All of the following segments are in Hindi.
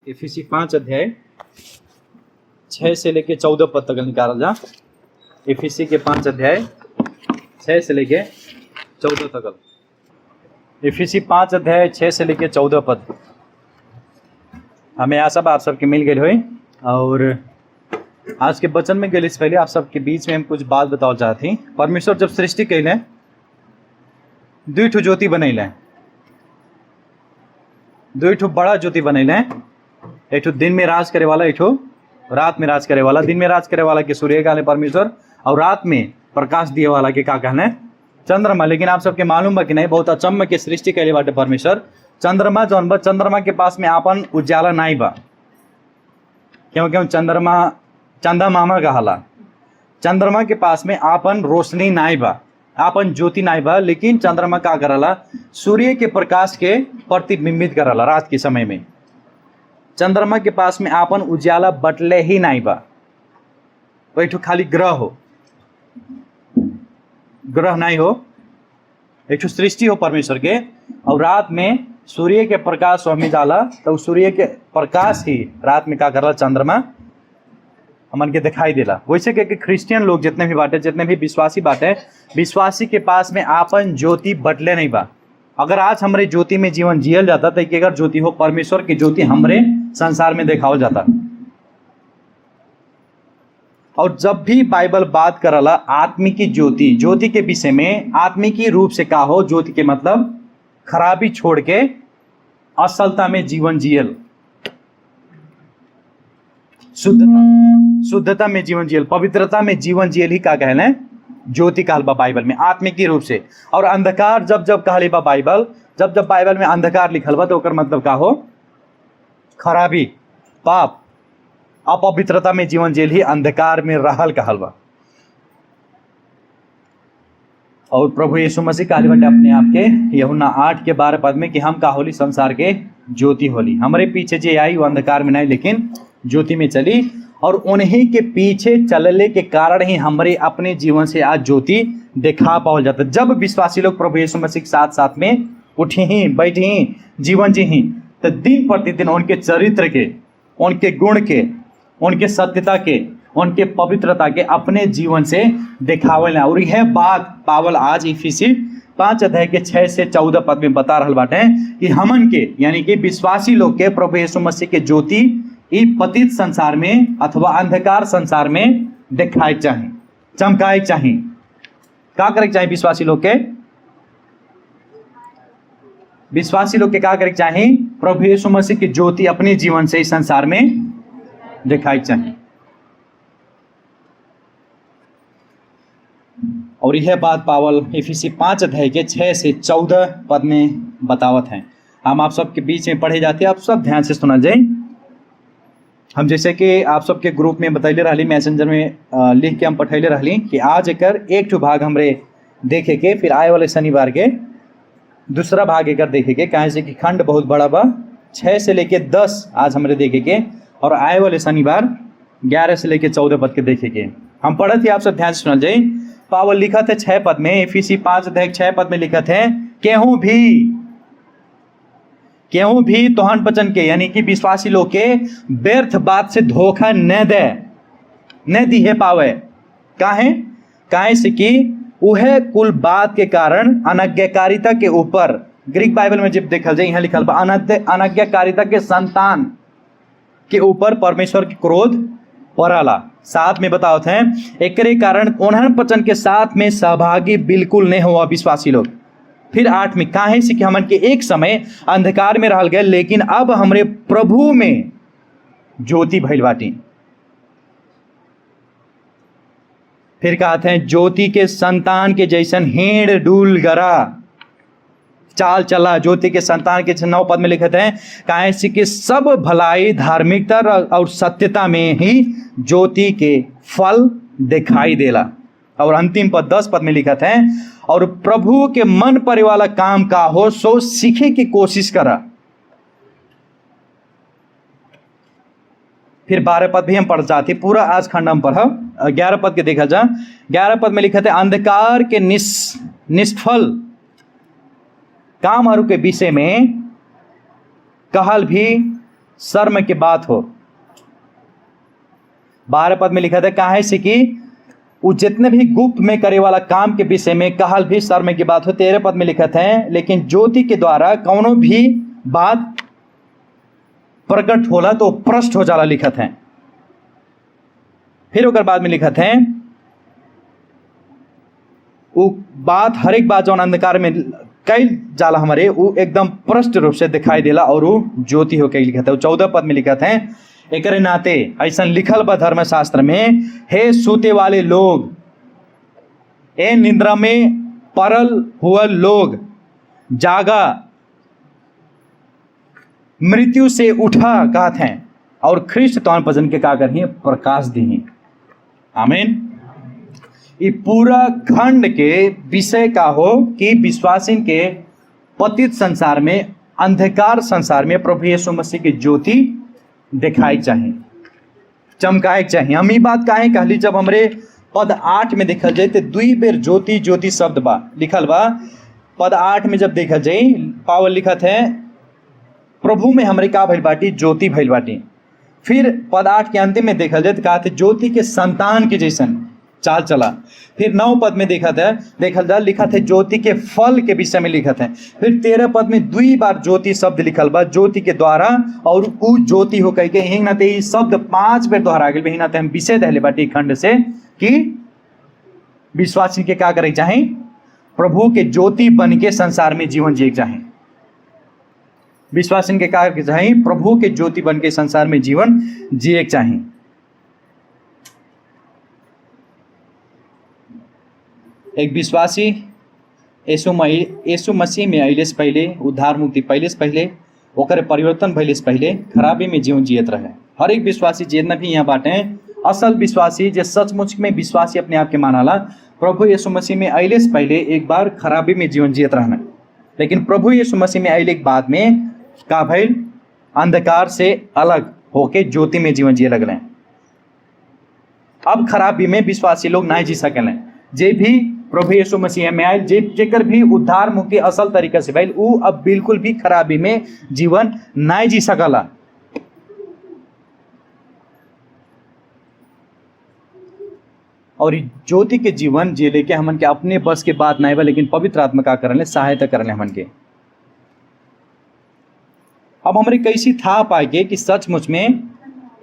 इफिसी 5 अध्याय 6 से लेके 14 पद तक निकाला जा। इफिसी के 5 अध्याय 6 से लेके 14 तक। इफिसी 5 अध्याय 6 से लेके 14 पद। हमें आशा आप सबके मिल गए हुए और आज के वचन में गए से पहले आप सबके बीच में हम कुछ बात बताओ चाहती। परमेश्वर जब सृष्टि कैले 2 ठो ज्योति बनैले, 2 ठो बड़ा ज्योति बनैले। एक ठो दिन में राज करे वाला, एक ठो रात में राज करे वाला। दिन में राज करे वाला के सूर्य कहले परमेश्वर, और रात में प्रकाश दिए वाला के का कहने चंद्रमा। लेकिन आप सबके मालूम बा कि नहीं, बहुत अचम्म के सृष्टि कैले बाटे परमेश्वर। चंद्रमा जौन बा, चंद्रमा के पास में आपन उजाला नहीं बा। क्यों चंद्रमा चंदा मामा कहाला। चंद्रमा के पास में आपन रोशनी नहीं बा, आपन ज्योति नहीं बा। लेकिन चंद्रमा का करला, सूर्य के प्रकाश के प्रतिबिंबित करला। रात के समय में चंद्रमा के पास में आपन उजाला बटले ही नहीं बा। वही ठो खाली ग्रह हो, ग्रह नहीं हो, एक ठो सृष्टि हो परमेश्वर के। और रात में सूर्य के प्रकाश हमें जाला, तो सूर्य के प्रकाश ही रात में का करला चंद्रमा हमन के दिखाई देला। वैसे के क्रिश्चियन लोग जितने भी बाटे, जितने भी विश्वासी बाटे, विश्वासी के पास में आपन ज्योति बटले नहीं बा। अगर आज हमारे ज्योति में जीवन जियल जाता तो एक अगर ज्योति हो, परमेश्वर की ज्योति हमरे संसार में दिखावल जाता। और जब भी बाइबल बात करला आत्मिकी ज्योति, ज्योति के विषय में, आत्मिकी रूप से का हो, ज्योति के मतलब खराबी छोड़ के असलता में जीवन जियल, शुद्धता में जीवन जियल, पवित्रता में जीवन जियल ही का कहले ज्योति कहल बा बाइबल में, आत्मिकी रूप से। और अंधकार जब जब कहले बा बाइबल, जब जब बाइबल में अंधकार लिखल बा तो ओकर मतलब का हो, खराबी, पाप, अपवित्रता में जीवन जियल ही अंधकार में रहल कहल बा। और प्रभु यीशु मसीह कहले बाटे अपने आप के यूहन्ना 8 के 12 पद में कि हम का होली, संसार के ज्योति होली। हमारे पीछे जे आई वो अंधकार में नहीं लेकिन ज्योति में चली। और उन्हीं के पीछे चलने के कारण ही हमारे अपने जीवन से आज ज्योति दिखा पावल जाता। जब विश्वासी लोग प्रभु यीशु मसीह के साथ साथ में उठी ही, बैठी ही, जीवन जी ही, तो दिन प्रतिदिन उनके चरित्र के, उनके गुण के, उनके सत्यता के, उनके पवित्रता के अपने जीवन से दिखावल। और यह बात पावल आज इफिसी 5 अध्याय के 6 से 14 पद में बता रहल बाटे कि हमन के यानी कि विश्वासी लोग के प्रभु यीशु मसीह के ज्योति ई पतित संसार में अथवा अंधकार संसार में दिखाए चाहिए, चमकाए चाहिए। क्या करे चाहिए विश्वासी लोग के? विश्वासी लोग के क्या करे चाहिए? प्रभु यीशु मसीह की ज्योति अपने जीवन से इस संसार में दिखाई चाहिए। और यह बात पावल इफिसी 5 अध्याय के 6 से 14 पद में बतावत है। हम आप सबके बीच में पढ़े जाते, आप सब ध्यान से सुना जाए। हम जैसे कि आप सबके ग्रुप में बतैले रहली, मैसेंजर में लिख के हम पठैले रहली कि आज एकर एक ठो भाग हमरे देखे के, फिर आए वाले शनिवार के दूसरा भाग एकर देखे के। कहे से कि खंड बहुत बड़ा बा, 6 से लेके 10 आज हमरे देखे के, और आए वाले शनिवार 11 से लेके 14 पद के देखे के। हम पढ़े थे, आप सब ध्यान से सुना जाए। पावल लिखा थे 6 पद में, इफिसी 5 अध्याय 6 पद में लिखा थे, केहू भी तोहन बचन के यानी कि विश्वासी लोग के व्यर्थ बात से धोखा न दे, न दिहे पावे। काहे से कि उहे कुल बात के कारण अनज्ञाकारिता के ऊपर, ग्रीक बाइबल में जब देखल जाए यहाँ लिखल बा अनज्ञाकारिता के संतान के ऊपर परमेश्वर के क्रोध पड़ला। साथ में बतावत हैं एकरे कारण उन्हन वचन के साथ में सहभागी बिल्कुल नहीं हुआ विश्वासी लोग। फिर 8 में काहे से कि हमन के एक समय अंधकार में रहल गए, लेकिन अब हमरे प्रभु में ज्योति भइल बाटी। फिर कहते हैं ज्योति के संतान के जैसन हेड़ डूल गरा चाल चला। ज्योति के संतान के 9 पद में लिखते हैं काहे से कि सब भलाई, धार्मिकता और सत्यता में ही ज्योति के फल दिखाई देला। और अंतिम पद 10 पद में लिखते हैं और प्रभु के मन परे वाला काम का हो सो सीखे की कोशिश करा। फिर 12 पद भी हम पढ़ जाते, पूरा आज खंड हम पढ़। 11 पद के देखा जा, 11 पद में लिखा था अंधकार के निष्फल कामहरू के विषय में कहल भी शर्म की बात हो। 12 पद में लिखा था काहे से कि वो जितने भी गुप्त में करे वाला काम के विषय में कहल भी शर्म की बात हो। 13 पद में लिखा था लेकिन ज्योति के द्वारा कौनो भी बात प्रकट होला तो प्रष्ट हो जाला लिखत है। फिर ओकर बाद में लिखत है वो बात हर एक बात जो अंधकार में कई जाला हमारे वो एकदम प्रष्ट रूप से दिखाई देला और वो ज्योति होकर लिखत है। 14 पद में लिखत है एक नाते ऐसा लिखल बा धर्मशास्त्र में, हे सूते वाले लोग, ए निद्रा में परल हुआ लोग, जागा, मृत्यु से उठा कहत हैं और ख्रिस्ट तौन पजन के का करिए प्रकाश दी। आमीन। ये पूरा खंड के विषय का हो कि विश्वासिन के पतित संसार में, अंधकार संसार में प्रभु यीशु मसीह की ज्योति दिखाई चाहिए, चमकाए चाहिए। हम ये बात काहे कहली जब हमरे पद 8 में देखल जाए तो 2 बेर ज्योति ज्योति शब्द बा लिखल बा। पद 8 में जब देखल जाए पावल लिखत है प्रभु में हमरे का भइल बाटी ज्योति भइल बाटी। फिर पद 8 के अंतिम में देखल जाए तो कहा ज्योति के संतान के जैसन चाल चला। फिर 9 पद में देखल जा लिखा था ज्योति के फल के विषय में लिखा था। फिर 13 पद में 2 बार ज्योति शब्द लिखल बा, ज्योति के द्वारा और उ ज्योति हो कह के हिंग नाते ई शब्द 5 बेर दोहरा गेल। हिंग नाते हम विषय दहले बाटी खंड से कि विश्वासी के का करे चाहे प्रभु के ज्योति बन के संसार में जीवन जिए चाहे। विश्वासी के का करे चाहे प्रभु के ज्योति बन के संसार में जीवन जिए चाहे। एक विश्वासी यीशु मसीह में अइले से पहले, उद्धार मुक्ति पहले से पहले, ओकर परिवर्तन भइले से पहले खराबी में जीवन जियत रहे। हर एक विश्वासी जितना भी यहाँ बाटे असल विश्वासी जो सचमुच में विश्वासी अपने आप के मानाला प्रभु यीशु मसीह में अइले से पहले एक बार खराबी में जीवन जियत रहना। लेकिन प्रभु यीशु मसीह में अइले के बाद में का भइल अंधकार से अलग होके ज्योति में जीवन जिए लगले। अब खराबी में विश्वासी लोग नहीं जी सकें। जे भी प्रभु यीशु मसीह में आयल जेकर भी उद्धार मुक्ति असल तरीका से भइल उ अब बिल्कुल भी खराबी में जीवन नहीं जी सकला। और ज्योति के जीवन जे लेके हमन के अपने बस के बात नहीं बा, लेकिन पवित्र आत्मा का करने सहायता करने हमन के। अब हमारे कैसी था पाएंगे कि सचमुच में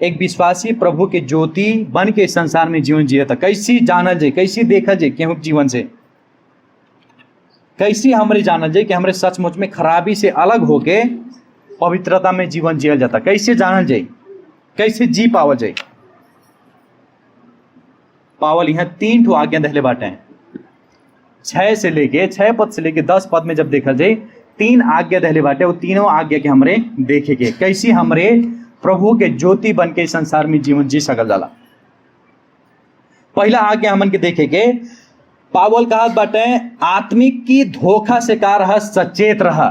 एक विश्वासी प्रभु के ज्योति बन के संसार में जीवन जिया था। कैसी जानल जाए, कैसी देखल जाए केहू जीवन से, कैसी हमारे जानल जाए कि हमारे सचमुच में खराबी से अलग होके पवित्रता में जीवन जियल जाता। कैसे जानल जाए, कैसे जी पावल जाए। पावल यहाँ 3 ठो आज्ञा दहले बाटे हैं। 6 पद से लेके 10 पद में जब देखल जाए 3 आज्ञा दहले बाटे। वो तीनों आज्ञा के हमरे देखे के कैसी हमरे प्रभु के ज्योति बन के संसार में जीवन जी सकल जाला। पहला आज्ञा हमन के देखे के पावल कहत बाटे आत्मिक की धोखा से का रहा सचेत रहा।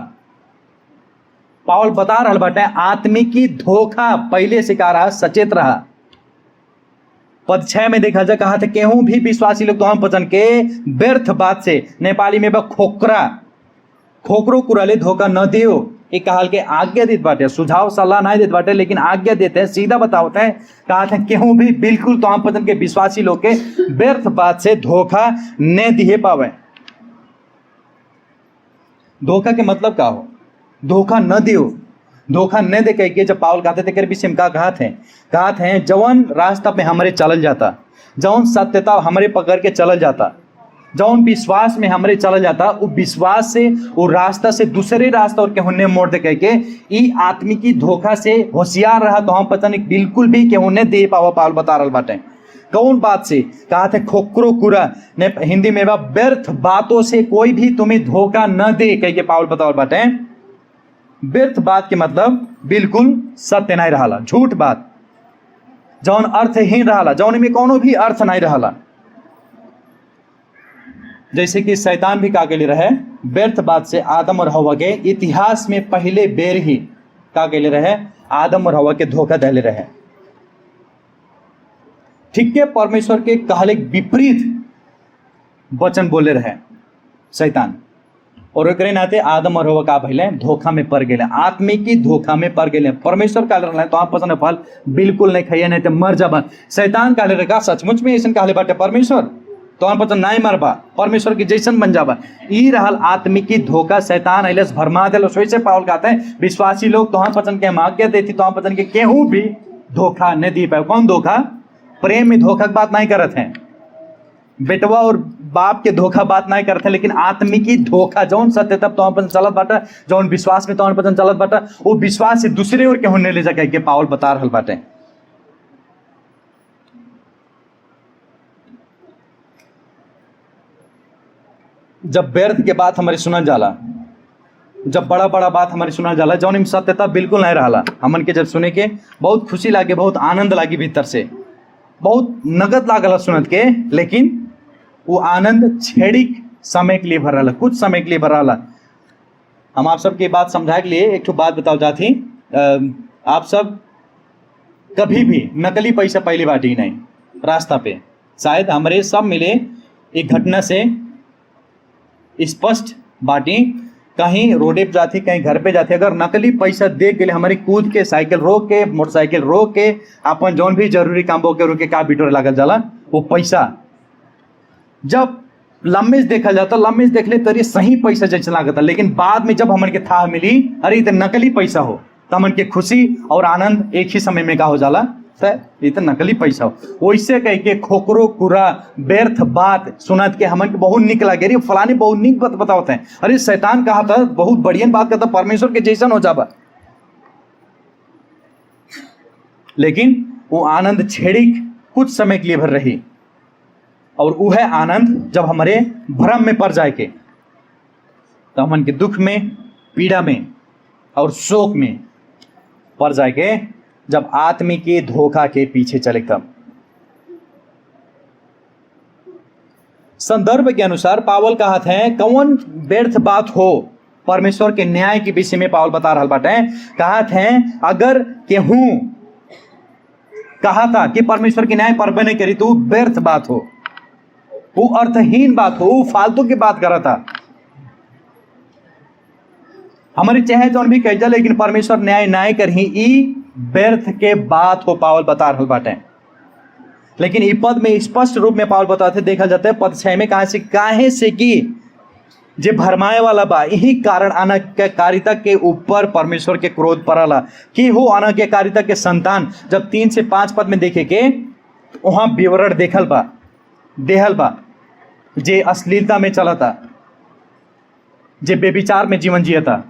पावल बता रहा बाटे आत्मिक की धोखा पहले से का रहा सचेत रहा। पद 6 में देखा जा कहा था केहू भी विश्वासी लोग तो हम पचन के व्यर्थ बात से, नेपाली में बा खोकरो कुराले धोखा न दियो। एक कहल के आज्ञा देत बाटे, सुझाव सलाह नहीं देत बाटे लेकिन आज्ञा देते हैं, सीधा बतावता है। कहा था केहू भी बिल्कुल तो हम पचन के विश्वासी लोग के व्यर्थ बात से धोखा न दिए पावे। धोखा के मतलब का हो, धोखा न दियो, धोखा न दे कह के जब पावल कहते थे विषय में कहा थे जवन रास्ता पे हमरे चलल जाता, जवन सत्यता हमरे पकड़ के चलल जाता, जौन विश्वास में हमरे चल जाता वो विश्वास से वो रास्ता से दूसरे रास्ता और केहू ने मोड़ दे कह के ई आत्मिकी धोखा से होशियार रहा तो हम पता नहीं बिल्कुल भी केहू ने दे पावा। पावल बता रहा बाटे कौन बात से कहा थे खोकरो कुरा ने हिंदी में व्यर्थ बातों से कोई भी तुम्हें धोखा न दे कह के पावल बता बाटे। व्यर्थ बात के मतलब बिल्कुल सत्य नहीं रहा, झूठ बात जौन अर्थहीन रहा, जौन में कोनो भी अर्थ नहीं रहा। जैसे कि शैतान भी का के लिए रहे व्यर्थ बात से आदम और हवा के इतिहास में पहले बेर ही का के लिए रहे आदम और हवा के धोखा दहले रहे। ठीक है, परमेश्वर के कहले विपरीत वचन बोले रहे शैतान। और एकरे नाते आदम और हव्वा का भइले धोखा में पड़ गेले, आत्मिकी धोखा में पड़ गेले। परमेश्वर काले रहले तो आप पसंद फल बिल्कुल नहीं खाइए, नहीं तो मर जाबा। शैतान काले रहेगा सचमुच में ऐसा काले बाटे परमेश्वर तो आप पसंद नहीं मरबा, परमेश्वर की जैसन बन जाबा। ई रहल आत्मिकी धोखा, शैतान अइलेस भरमा देलो। सोई से पावल कहते हैं विश्वासी लोग तो हम पसंद के मांग के देती तो हम पसंद के केहू भी धोखा नहीं दी पाए। कौन धोखा? प्रेम में धोखा की बात नहीं करते हैं, बेटवा और बाप के धोखा बात नहीं करते हैं, लेकिन आत्मिकी धोखा जौन सत्य तब तो अपन चलत बाटा, जौन विश्वास में तो अपन चलत बाटा, वो विश्वास से दूसरे और के होने ले जाके के पावल बता रहल बाटे। जब व्यर्थ के बात हमारी सुनल जाला, जब बड़ा बड़ा बात हमारी सुनल जाला जौन में सत्यता बिल्कुल नहीं रहा, हमन के जब सुने के बहुत खुशी लागे, बहुत आनंद लागी, भीतर से बहुत नगद लागल सुनत के, लेकिन वो आनंद छेड़िक समय के लिए भर रहा, कुछ समय के लिए भर रहा। हम आप सबके बात समझाए के लिए एक तो बात बताओ जाती, आप सब कभी भी नकली पैसा पहली बात ही नहीं रास्ता पे। शायद हमारे सब मिले एक घटना से स्पष्ट बाटी, कहीं रोडे पे जाती, कहीं घर पे जाती, अगर नकली पैसा दे के लिए हमारी कूद के साइकिल रोक के, मोटरसाइकिल रोक के, अपन जौन भी जरूरी काम हो के रोके का बिटोरे लागल जाला, वो पैसा जब लम्बे से देखा जाता, लम्बे से देख ले तो ये सही पैसा जैसे लागता, लेकिन बाद में जब हमन के था मिली अरे ये तो नकली पैसा हो, तो हमन के खुशी और आनंद एक ही समय में का हो जाला, ये तो नकली पैसा हो। वैसे कह के खोकरो कुरा व्यर्थ बात सुनत के हमन के बहुत निक लगे, अरे फलाने बहुत निक बात बताते हैं, अरे शैतान कहा था बहुत बढ़िया बात कहता, परमेश्वर के जैसन हो जाबा, लेकिन वो आनंद छेड़ी कुछ समय के लिए भर रही, और वह आनंद जब हमारे भ्रम में पड़ जाए के, तो हमन के दुख में, पीड़ा में और शोक में पड़ जाए के, जब आत्मिकी धोखा के पीछे चले तब। संदर्भ के अनुसार पावल कहत है कौन व्यर्थ बात हो परमेश्वर के न्याय के विषय में पावल बता रहा बाटे, कहत है अगर केहू कहा था कि परमेश्वर के न्याय पर नहीं करी तो वो व्यर्थ बात हो, वो अर्थहीन बात हो, वो फालतू की बात करा था। हमारे चाहे जौन भी कह जा, लेकिन परमेश्वर न्याय न्याय कर ही ई व्यर्थ के बात हो पावल बता रहा बाटे। लेकिन ई पद में स्पष्ट रूप में पावल बताते देखा जाता है पद 6 में, काहे से कि जे भरमाए वाला बा यही कारण अनकारिता के ऊपर परमेश्वर के क्रोध पड़ला कि हो अनकारिता के संतान। जब 3 से 5 पद में देखे के वहां विवरण देखल बा, देहल बा, जे अश्लीलता में चला था, जे बेविचार में जीवन जिया था,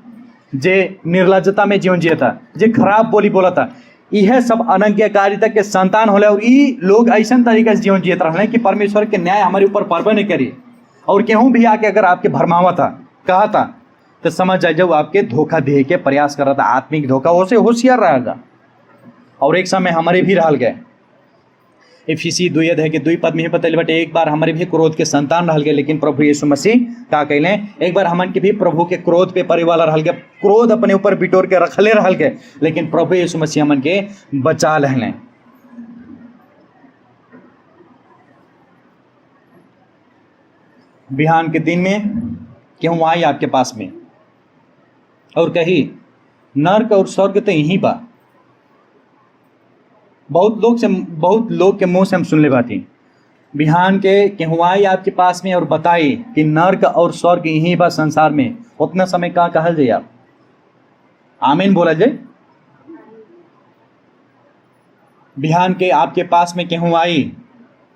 जे निर्लज्जता में जीवन जिया था, जे खराब बोली बोला था, यह सब अनज्ञाकारिता के संतान होले। और ये लोग ऐसा तरीके से जीवन जियत रहे कि परमेश्वर के न्याय हमारे ऊपर पर्व नहीं करी, और केहू भी आके अगर आपके भरमावा था, कहा था, तो समझ जाए जब आपके धोखा दे के प्रयास कर रहा था, आत्मिक धोखा, उसे होशियार रहेगा। और एक समय हमारे भी रहल गए, इफिसी 2 अध्याय के 2 पद में ही बतल बटे, एक बार हमारे भी क्रोध के संतान रहल गए, लेकिन प्रभु यीशु मसीह का कहले एक बार हमन के भी प्रभु के क्रोध पे परे वाला रहल गए, क्रोध अपने ऊपर बिटोर के रखले रहल गए, लेकिन प्रभु यीशु मसीह हमन के बचा लें। बिहान के दिन में क्यों आई आपके पास में और कही नर्क और स्वर्ग तो यहीं बा। बहुत लोग के मुंह से हम सुन ले बाती, बिहान के केहुआई आपके पास में और बताई कि नर्क और स्वर्ग यहीं बा संसार में, उतना समय का कहल जाए आप आमीन बोला जाए। बिहान के आपके पास में केहुआई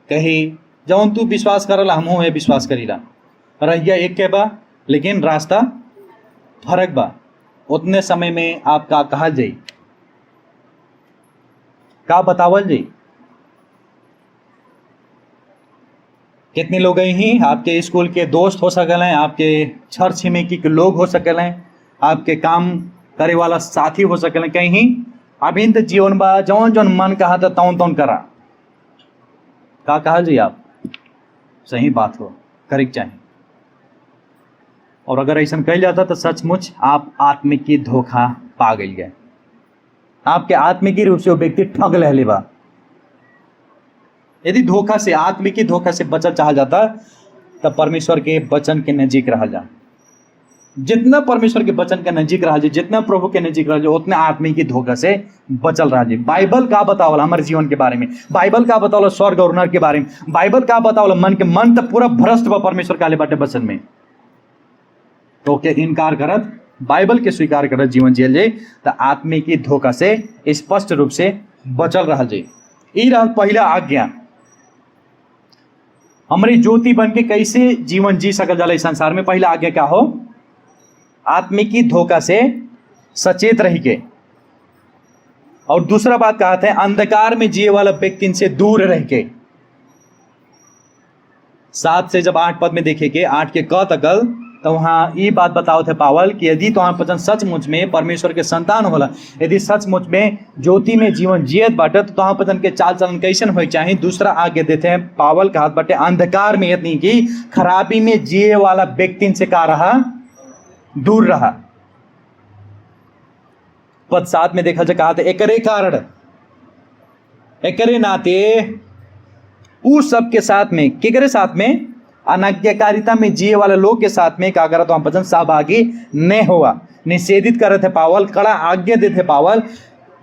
कही जौन तू विश्वास करला हमहू है विश्वास करीला, रहिया एक के बा लेकिन रास्ता फर्क बा, उतने समय में आप का कहल जाई, का बतावल जी। कितने लोग ही आपके स्कूल के दोस्त हो सकल हैं, आपके छर छिमेकी के लोग हो सकल हैं, आपके काम करे वाला साथी हो सकल हैं, कहीं अभी तो जीवन बा जौन जौन मन कहा था तौन तौन करा, का कहा जी आप सही बात हो करे चाहिए। और अगर ऐसा कह जाता तो सचमुच आप आत्मिक की धोखा पा गई गए, आपके आत्मिकी रूप से वो व्यक्ति ठग ले बा। यदि धोखा से आत्मिकी धोखा से बचल चाह जाता तब परमेश्वर के वचन के नजीक रह जा। जितना परमेश्वर के वचन के नजीक रह, जितना प्रभु के नजीक रह, उतना आत्मिक की धोखा से बचल रह। बाइबल का बतावला हमारे जीवन के बारे में, बाइबल का बतावला स्वर्ग और नरक के बारे में, बाइबल का बतावला मन तो पूरा भ्रष्ट बा परमेश्वर काले बाटे वचन में, तो के इनकार करत बाइबल के स्वीकार करत जीवन जियल जाए तो आत्मिक की धोखा से स्पष्ट रूप से बचल रह जाए। ई रहा पहला आज्ञा। हमारी ज्योति बन के कैसे जीवन जी सकल जाला इस संसार में। पहला आज्ञा क्या हो? आत्मिक की धोखा से सचेत रह के। और दूसरा बात कहा था अंधकार में जिए वाला व्यक्ति से दूर रह के। 7 से जब 8 पद में देखेंगे, 8 के क तकल, तो वहाँ ये बात बताओ थे पावल कि यदि तुम्हारे पचन सचमुच में परमेश्वर के संतान होला, यदि सचमुच में ज्योति में जीवन जियत बाटे, तो तुम्हारे पचन के चाल चलन कैसन हो चाहिए। दूसरा आगे देते हैं पावल का हाथ बाटे अंधकार में यदि की खराबी में जिए वाला व्यक्ति से का रहा, दूर रहा। पद 7 में देखा जा कहा था एकरे कारण एकरे नाते उस सबके साथ में, केकरे साथ में? अनाज्ञाकारिता में जिए वाले लोग के साथ में क्या करा तो हम पचन सहभागी न हुआ। निषेधित करे थे पावल, कड़ा आज्ञा देते पावल,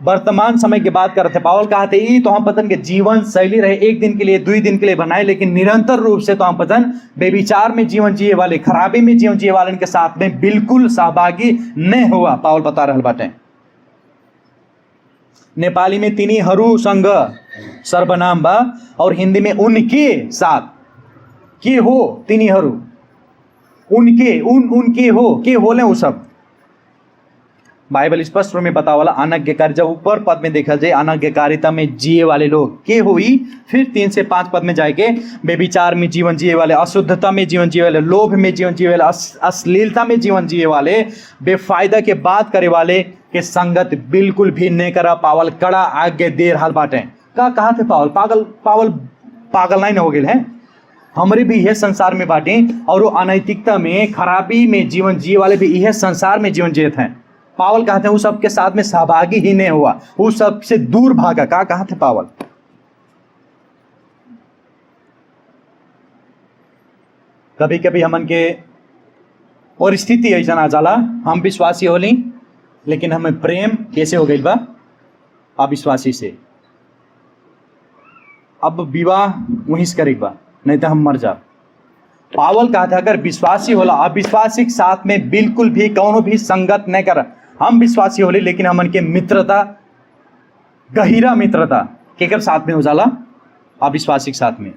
वर्तमान समय की बात करते पावल। कहा थे ये तो हम पतन के जीवन शैली रहे, एक दिन के लिए 2 दिन के लिए बनाए, लेकिन निरंतर रूप से तो हम पतन बेविचार में जीवन जिए वाले, खराबी में जीवन जिए वाले के साथ में बिल्कुल सहभागी न हुआ। पावल बता रहे बाटे। नेपाली में तिनीहरू संग सर्वनाम बा और हिंदी में उनके साथ के हो, तिनीहरू उनके, उनके हो, के होले वो सब। बाइबल स्पष्ट रूप में बतावला अनाज्ञाकारी। जब ऊपर पद में देखा जाए अनाज्ञाकारिता में जिए वाले लोग के हुई, फिर 3 से 5 पद में जाएंगे बेविचार में जीवन जिए वाले, अशुद्धता में जीवन जिए वाले, लोभ में जीवन जिए वाले, अश्लीलता में जीवन जिए वाले, बेफायदा के बात करे वाले के संगत बिल्कुल भी नहीं करा। पावल कड़ा आज्ञा दे रहा बाटे। का कहा थे पावल? पागल नहीं हो गए हैं। हमारे भी यह संसार में बाटे और वो अनैतिकता में, खराबी में जीवन जिए वाले भी यह संसार में जीवन जिए हैं। पावल कहते हैं उस सबके साथ में सहभागी ही नहीं हुआ, उस सबसे दूर भागा। का कहा थे पावल? कभी कभी हमन के और स्थिति ऐसा आ जाला, हम विश्वासी होली लेकिन हमें प्रेम कैसे हो गई बा अविश्वासी से। अब विवाह वहीं से करेगा बा, नहीं तो हम मर जा। पावल कहा था अगर विश्वासी होला अविश्वासी के साथ में बिल्कुल भी कौनो भी संगत नहीं कर। हम विश्वासी होली लेकिन हमन के मित्रता, गहिरा मित्रता केकर साथ में हो जाला? अविश्वासी के साथ में,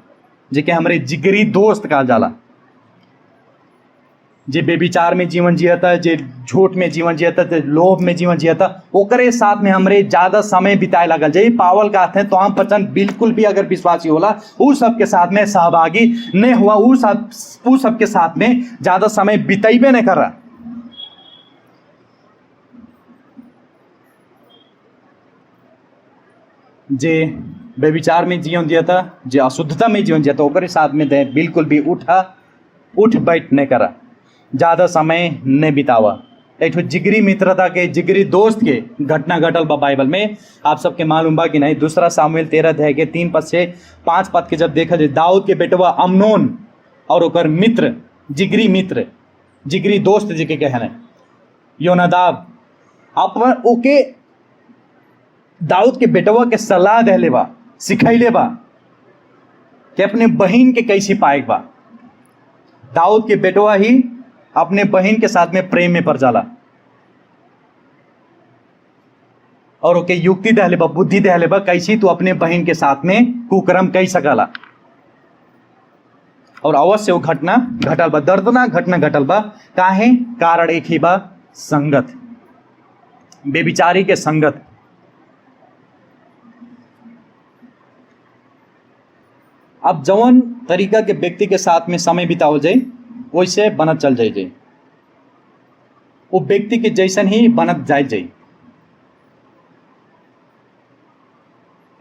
जेके हमारे जिगरी दोस्त कहा जाला। जे बेविचार में जीवन जियता, जे झूठ में जीवन जियता, जे लोभ में जीवन जियता, ओकरे साथ में हमरे ज्यादा समय बिताए लगल। जे पावल कहते हैं तो हम पचन बिल्कुल भी अगर विश्वासी होला उस सबके साथ में सहभागी नहीं हुआ, उस सबके साथ में ज्यादा समय बिताइबे नहीं कर रहा। जे बेविचार में जीवन जियता, जे अशुद्धता में जीवन जियता, ओकरे साथ में दे बिल्कुल भी उठ बैठ नहीं करा, ज़्यादा समय न बितावा। एक जिगरी मित्रता के, जिगरी दोस्त के घटना घटल बा बाइबल में। आप सबके मालूम बा कि नहीं? 2 सामुएल 13 अध्याय के 3 पद से 5 पद के जब देखा जाए, दाऊद के बेटवा अम्नोन और ओकर मित्र, जिगरी दोस्त जी के कहने योनादाब अपन ओके दाऊद के बेटवा के सलाह दहले बा, सिखैले बा कि अपने बहन के कैसे पाए बा। दाऊद के बेटवा ही अपने बहन के साथ में प्रेम में पड़ जाला और ओके युक्ति दहले बा, बुद्धि दहले बा कैसी तू अपने बहन के साथ में कुकर्म कई सकला। और अवश्य वो घटना घटल बा, दर्दनाक घटना घटल बा। काहे? कारण एक ही बा, संगत, बेविचारी के संगत। अब जवन तरीका के व्यक्ति के साथ में समय बिताओ जाए वैसे बनत चल जाए, वो व्यक्ति के जैसन ही बनत जाए।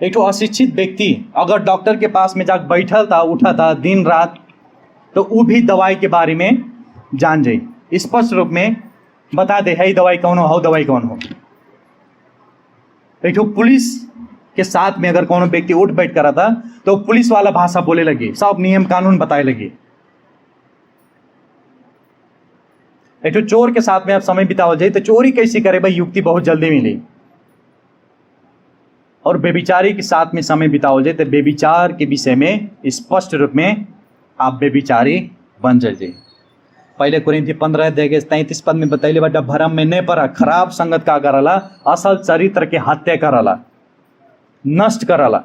एक तो अशिक्षित व्यक्ति अगर डॉक्टर के पास में जाकर बैठल था, उठा था दिन रात, तो वो भी दवाई के बारे में जान जाए, स्पष्ट रूप में बता दे है दवाई कौन हो, दवाई कौन हो। एक तो पुलिस के साथ में अगर कोनो व्यक्ति उठ बैठ करा था तो पुलिस वाला भाषा बोले लगे, सब नियम कानून बताए लगे। एक चोर के साथ में आप समय बिताओ जाए तो चोरी कैसे करे भाई, युक्ति बहुत जल्दी मिली। और बेविचारी के साथ में समय बिताओ जाए तो बेविचार के विषय में स्पष्ट रूप में आप बेविचारी बन जाइए। पहले कुरिन्थी 15:33 पद में बतैले बाटा, भरम में नहीं पड़ा, खराब संगत का करला, असल चरित्र के हत्या करला, नष्ट करला।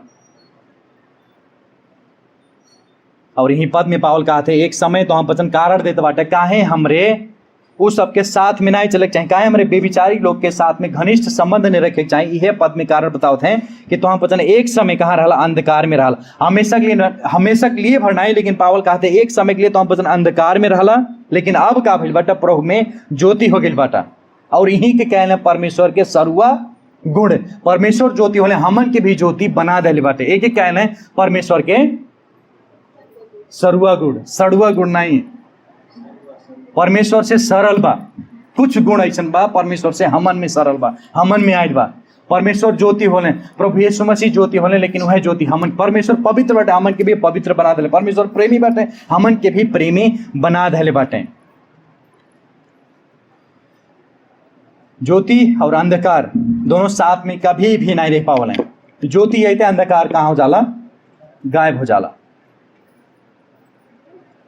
और यही पद में पावल कहा थे, एक समय तो हम वचन कारण देते बाटे, काहे हमरे उस सबके साथ में नहीं चले चाहिए, काहे हमरे बेविचारी लोग के साथ में घनिष्ठ संबंध नहीं रखे चाहिए। यह पद में कारण बताओ थे कि तो हम वचन एक समय कहाँ रहला, अंधकार में रहला, हमेशा के लिए भर नहीं, लेकिन पावल कहते एक समय के लिए तो हम वचन अंधकार में रहला, लेकिन अब का भइल बाटा, प्रभु में ज्योति हो गई बाटा। और यही के कहले परमेश्वर के सरुआ गुण, परमेश्वर ज्योति होले, हमन के भी ज्योति बना देले बाटे। एक एक कहले परमेश्वर के सरुआ गुण, सड़ुआ गुण नहीं, परमेश्वर से सरल बा। कुछ गुण ऐसन बा परमेश्वर से हमन में सरल बा, हमन में आयल बा। परमेश्वर ज्योति होले, प्रभु यीशु मसीह ज्योति होले, लेकिन वह ज्योति हमन, परमेश्वर पवित्र बाटे, हमन के भी पवित्र बना देले। परमेश्वर प्रेमी बाटे, हमन के भी प्रेमी बना देले बाटे। ज्योति और अंधकार दोनों साथ में कभी भी नहीं रह पावल है। ज्योति आई थे, अंधकार कहाँ हो जाला, गायब हो जाला।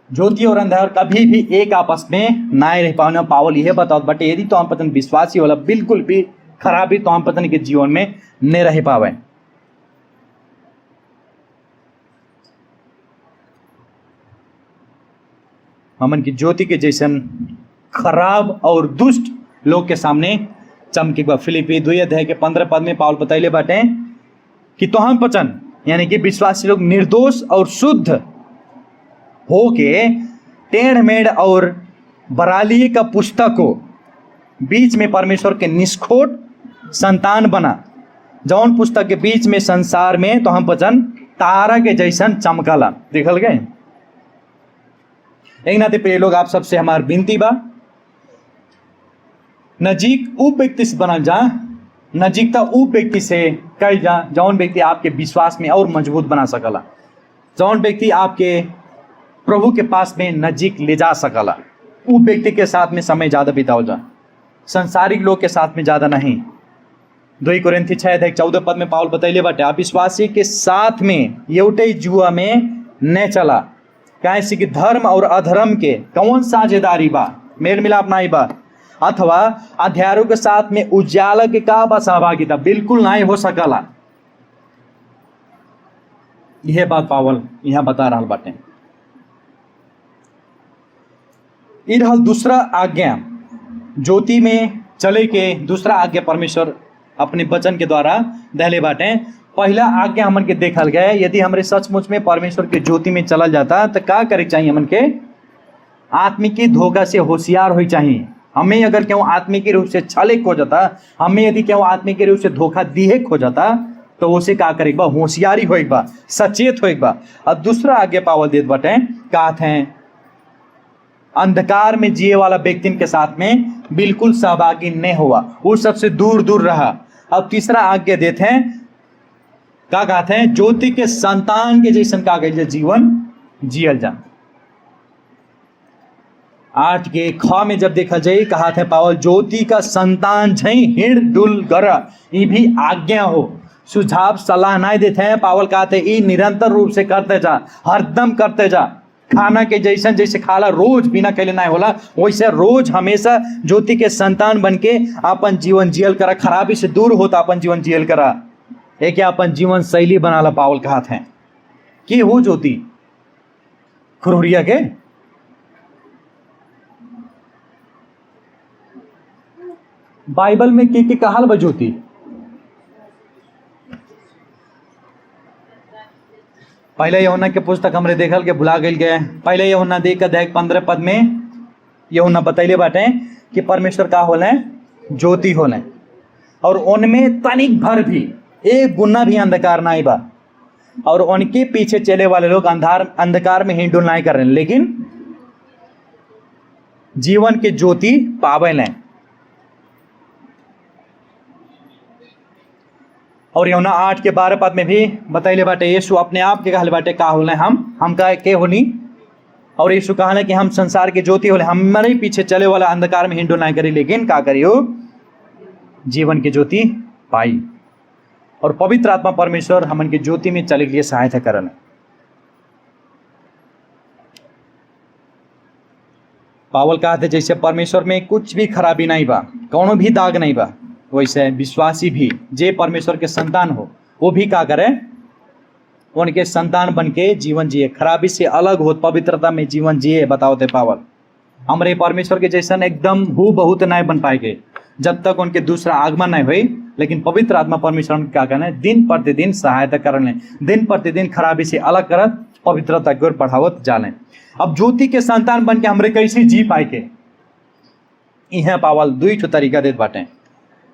ज्योति और अंधकार कभी भी एक आपस में नहीं रह पाने पावल। यह बताओ बटे, यदि तो हम पतन विश्वासी वाला बिल्कुल भी खराबी तो हम पतन के जीवन में नहीं रह पावे। हमन की ज्योति के जैसन खराब और दुष्ट लोग के सामने चमके बा। फिलिपी 2:15 पद में पावल बतैले बाटे कि तो हम पचन यानी कि विश्वासी लोग निर्दोष और शुद्ध होके टेढ़ मेढ़ और बराली का पुस्तक को बीच में परमेश्वर के निष्खोट संतान बना, जौन पुस्तक के बीच में संसार में तो हम वचन तारा के जैसन चमकला। देखल गए एक नाते प्रिय लोग, आप सबसे हमार विनती बा, नजीक उ व्यक्ति से बनल जा, नजीकता उ व्यक्ति से कल जा जौन व्यक्ति आपके विश्वास में और मजबूत बना सकला, जौन व्यक्ति आपके प्रभु के पास में नजीक ले जा सकला। उ व्यक्ति के साथ में समय ज्यादा बिताओ जा, संसारिक लोग के साथ में ज्यादा नहीं। 2 कोरिन्थी 6:14 पद में पावल बतैले बाटे, आप विश्वासी के साथ में एउटै जुआ में न चला, कैसे कि धर्म और अधर्म के कौन साझेदारी बा, मेल मिलाप नहीं बा, अथवा अध्यारों के साथ में उजाला के का बा सहभागिता, बिल्कुल नहीं हो सकला। यह बात पावल यहाँ बता रहा बाटे। इधर दूसरा आज्ञा ज्योति में चले के दूसरा आज्ञा परमेश्वर अपने वचन के द्वारा दहले बाटे। पहला आज्ञा हमन के देखल गया, यदि हमरे सचमुच में परमेश्वर के ज्योति में चला जाता तो क्या करे चाहिए, हमन के आत्मिक धोखा से होशियार हो चाहिए। हमें अगर क्यों आत्मिक रूप से छले खो जाता, हमें यदि क्यों आत्मिक रूप से धोखा दिए खो जाता, तो उसे क्या करे बा, होशियारी हो बा, सचेत हो बा। और दूसरा आज्ञा पावल देत बाटे, कहते हैं अंधकार में जिए वाला व्यक्ति के साथ में बिल्कुल सहभागी नहीं हुआ, वो सबसे दूर दूर रहा। अब तीसरा आज्ञा देते हैं, क्या कहते हैं, ज्योति के संतान के जैसन का गई जीवन जियल जा। 8 के ख में जब देखा जाए, कहा था पावल ज्योति का संतान झई हिड़ डुल गरा, ये भी आज्ञा हो, सुझाव सलाह नहीं देते हैं। पावल कहते ये निरंतर रूप से करते जा, हरदम करते जा। खाना के जैसन जैसे खाला रोज बिना कैले नहीं होला, वैसे रोज हमेशा ज्योति के संतान बन के अपन जीवन जियल करा, खराबी से दूर होता अपन जीवन जियल करा, एक अपन जीवन शैली बनाला। पावल कहते हैं कि हो ज्योति खुरहुरिया के बाइबल में के कहल बा ज्योति, पहले यूहन्ना के पुस्तक हमरे देखल के भुला गए गए। पहले यूहन्ना 2:15 पद में यूहन्ना बतैले बाटे कि परमेश्वर का होले, ज्योति होले, और उनमें तनिक भर भी एक गुना भी अंधकार नहीं बा, और उनके पीछे चले वाले लोग अंधकार में हिंडुल नहीं कर रहे, लेकिन जीवन के ज्योति पावे लें। और यूहन्ना 8:12 पद में भी बतैले बाटे, यीशु अपने आप के कहले बाटे का होले, हम का के होनी, और यीशु कहा कि हम संसार के ज्योति होले, हमारे पीछे चले वाला अंधकार में हिंडो ना करी, लेकिन का करियो जीवन की ज्योति पाई। और पवित्र आत्मा परमेश्वर हमन के ज्योति में चले के लिए सहायता करल। पावल कहते जैसे परमेश्वर में कुछ भी खराबी नहीं बा, कौनो भी दाग नहीं बा, वैसे विश्वासी भी जे परमेश्वर के संतान हो वो भी का करे, उनके संतान बन के जीवन जिए, खराबी से अलग हो, पवित्रता में जीवन जिए। बताओ थे पावल हमरे परमेश्वर के जैसन एकदम हु बहुत नहीं बन पाएंगे जब तक उनके दूसरा आगमन नहीं हुई। लेकिन पवित्र आत्मा परमेश्वर क्या करना है, दिन प्रतिदिन सहायता करने, दिन प्रतिदिन खराबी से अलग करत पवित्रता की ओर बढ़ावत जाने। अब ज्योति के संतान बन के हमरे कैसे जी पाए के, यह पावल दुई ठो तरीका देत बाटे।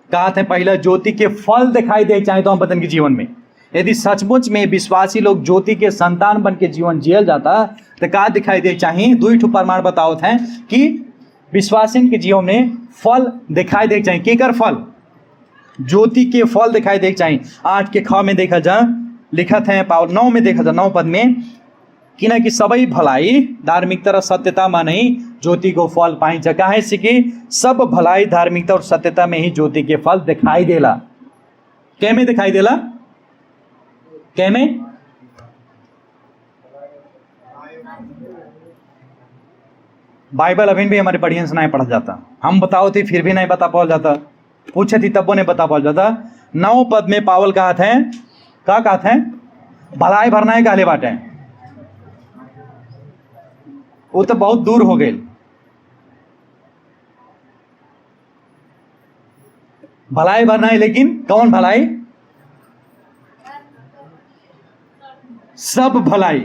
कहा थे पहला ज्योति के फल दिखाई दे चाहे तो हम बतन के जीवन में, यदि सचमुच में विश्वासी लोग ज्योति के संतान बन के जीवन जियल जाता तो का दिखाई दे चाहिए। दुई ठो प्रमाण बताओ थे कि विश्वासी के जीवन में फल दिखाई दे चाहिए। केकर फल? ज्योति के फल दिखाई दे चाहिए। 8 के ख में देखा जा, लिखा है पावल 9 में देखा जा, 9 पद में कि ना कि सबै भलाई धार्मिकता और सत्यता में नहीं ज्योति को फल पाइन्छ। काहे से कि सब भलाई धार्मिकता और सत्यता में ही ज्योति के फल दिखाई देला। क्या में दिखाई देला? क्या में? बाइबल अभी भी हमारे पढ़ियन से नहीं पढ़ा जाता, हम बताओ थे फिर भी नहीं बता पाओ जाता, पूछे थी तब वो नहीं बता पाओ जाता। 9 पद में पावल कहा थे, क्या कहा थे? भलाई भरना है काले बाटे, वो तो बहुत दूर हो गए। भलाई भरना है, लेकिन कौन भलाई? सब भलाई,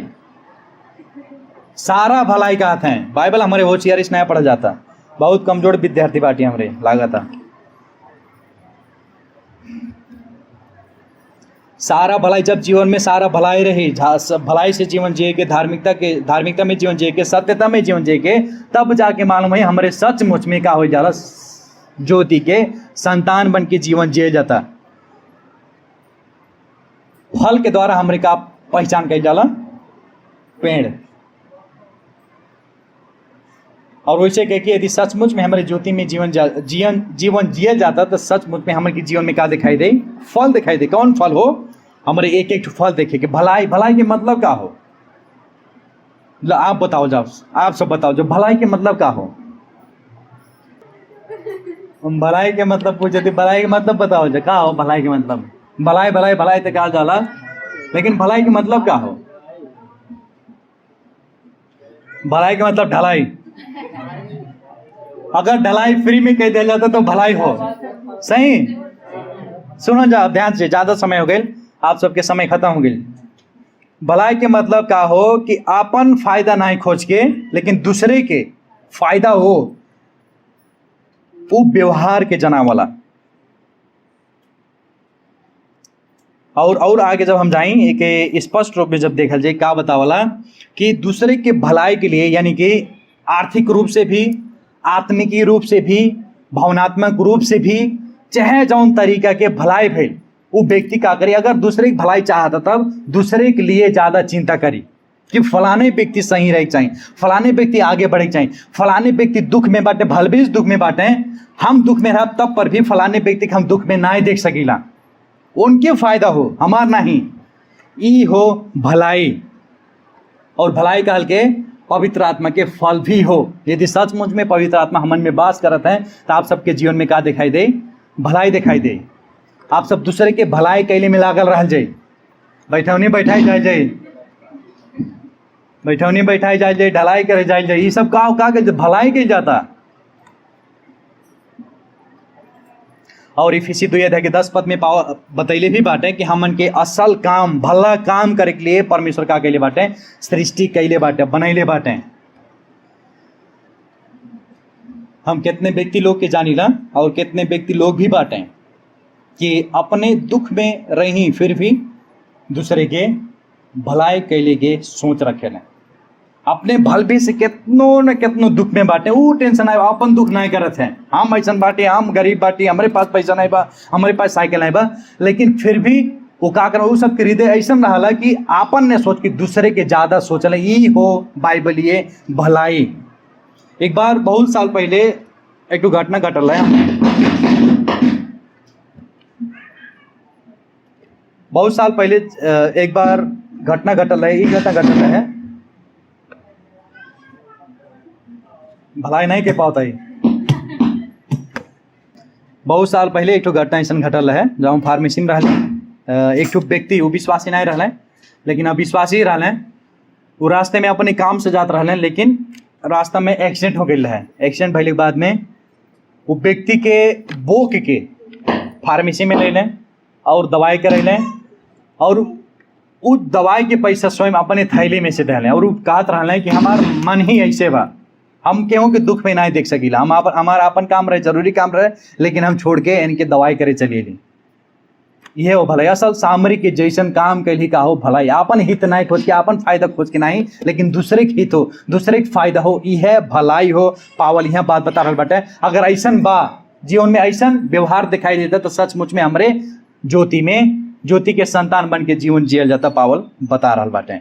सारा भलाई कहते हैं। बाइबल हमारे होशियारी से नहीं पढ़ा जाता, बहुत कमजोर विद्यार्थी बाटी हमरे लागता। सारा भलाई, जब जीवन में सारा भलाई रही, भलाई से जीवन जिए के, धार्मिकता में जीवन जिए के, सत्यता में जीवन जिए के, तब जाके मालूम है हमारे सचमुच में का हो जाला, ज्योति के संतान बन के जीवन जिए जाता। फल के द्वारा हमारे का पहचान कही जाला, पेड़। और वैसे कह के यदि सचमुच में हमारे ज्योति में जीवन जिया जाता तो सचमुच में हमारे जीवन में क्या दिखाई दे? फल दिखाई दे। कौन फल हो? हमारे एक एक फल देखे कि भलाई। भलाई के मतलब क्या हो? आप बताओ, जाओ आप सब बताओ, जो भलाई के मतलब क्या हो? भलाई के मतलब पूछे थे, भलाई के मतलब बताओ जो क्या हो? भलाई के मतलब भलाई भलाई भलाई तो कहा जाला, लेकिन भलाई के मतलब क्या हो? भलाई के मतलब ढलाई। अगर ढलाई फ्री में कह दिया जाता तो भलाई हो। सही सुनो जा ध्यान से, ज्यादा समय हो गए, आप सबके समय खत्म हो गई। भलाई के मतलब क्या हो कि अपन फायदा नहीं खोज के, लेकिन दूसरे के फायदा हो, वो व्यवहार के जना वाला। और आगे जब हम जाएं, एक स्पष्ट रूप में जब देखा जाए क्या बतावाला कि दूसरे के भलाई के लिए, यानी कि आर्थिक रूप से भी, आत्मिकी रूप से भी, भावनात्मक रूप से भी, चाहे जौन तरीका के भलाई भेल, वो व्यक्ति का करे। अगर दूसरे की भलाई चाहता तब दूसरे के लिए ज़्यादा चिंता करी कि फलाने व्यक्ति सही रहे चाहिए, फलाने व्यक्ति आगे बढ़े चाहिए, फलाने व्यक्ति दुख में बांटे, भलबीज दुख में बांटे, हम दुख में रह तब पर भी फलाने व्यक्ति के हम दुख में ना देख सकीला, उनके फायदा हो, हमार नहीं। ई हो भलाई। और भलाई कहल के पवित्र आत्मा के फल भी हो। यदि सचमुच में पवित्र आत्मा हमन में वास करत है तो आप सबके जीवन में क्या दिखाई दे? भलाई दिखाई दे। आप सब दूसरे के भलाई कैले में लागल रह जाए, बैठौनी बैठाई जाए जाए, बैठौनी बैठाई जाए जाए, ढलाई करे जाए जाए, ये सब का भलाई के जाता। और इफिसी 2:10 पद में बतैले भी बाटे कि हमन के असल काम, भला काम करे के लिए परमेश्वर का कैले बाटे? सृष्टि कैले बाटे, बनैले बाटे। हम कितने व्यक्ति लोग के जानीला और कितने व्यक्ति लोग भी बाटे कि अपने दुख में रही फिर भी दूसरे के भलाई कैले के सोच रखे, अपने भल भी से कितनो न कितनो दुख में बाटे, वो टेंशन आए, अपन दुख नहीं करत है। हम ऐसा बाटे, हम गरीब बाटी, हमारे पास पैसा नहीं बा, हमारे पास साइकिल नहीं बा, लेकिन फिर भी वो का कर, सबके हृदय ऐसा रहा कि आपन ने सोच कि दूसरे के ज्यादा सोचल, ई हो बाइबल ये भलाई। एक बार बहुत साल पहले एक घटना घटल है, बहुत साल पहले एक बार घटना घटल है, ये घटना घटल है, भलाई नहीं के पाता ही। बहुत साल पहले एक घटना ऐसा घटल है, जब हम फार्मेसी में रहे, एक व्यक्ति वो विश्वासी नहीं रहा, लेकिन अब विश्वासी रहा, वो रास्ते में अपने काम से जाते रहे, लेकिन रास्ता में एक्सीडेंट हो गया है। एक्सीडेंट भले के बाद में वो व्यक्ति के बोक के फार्मेसी में ले लें और दवाई करे लें, और उस दवाई के पैसा स्वयं अपने थैली में से दे लें, और वो कहते रहे कि हमार मन ही ऐसे बा, हम केहू के दुख में नहीं देख सकीला, हम हमारा अपन काम रहे, जरूरी काम रहे, लेकिन हम छोड़ के इनके दवाई करे चलिए ली। ये हो भलाई। असल सामरी के जैसन काम कैली का हो भलाई। आपन हित नहीं खोज के, आपन फायदा खोज के नहीं, लेकिन दूसरे के हित हो, दूसरे के फायदा हो, यह भलाई हो पावल। यह बात बता रहा बाटे। अगर ऐसा बा जीवन में, ऐसा व्यवहार दिखाई देता, तो सचमुच में हमरे ज्योति के संतान बन के जीवन जियल जाता, पावल बता रहा बाटे।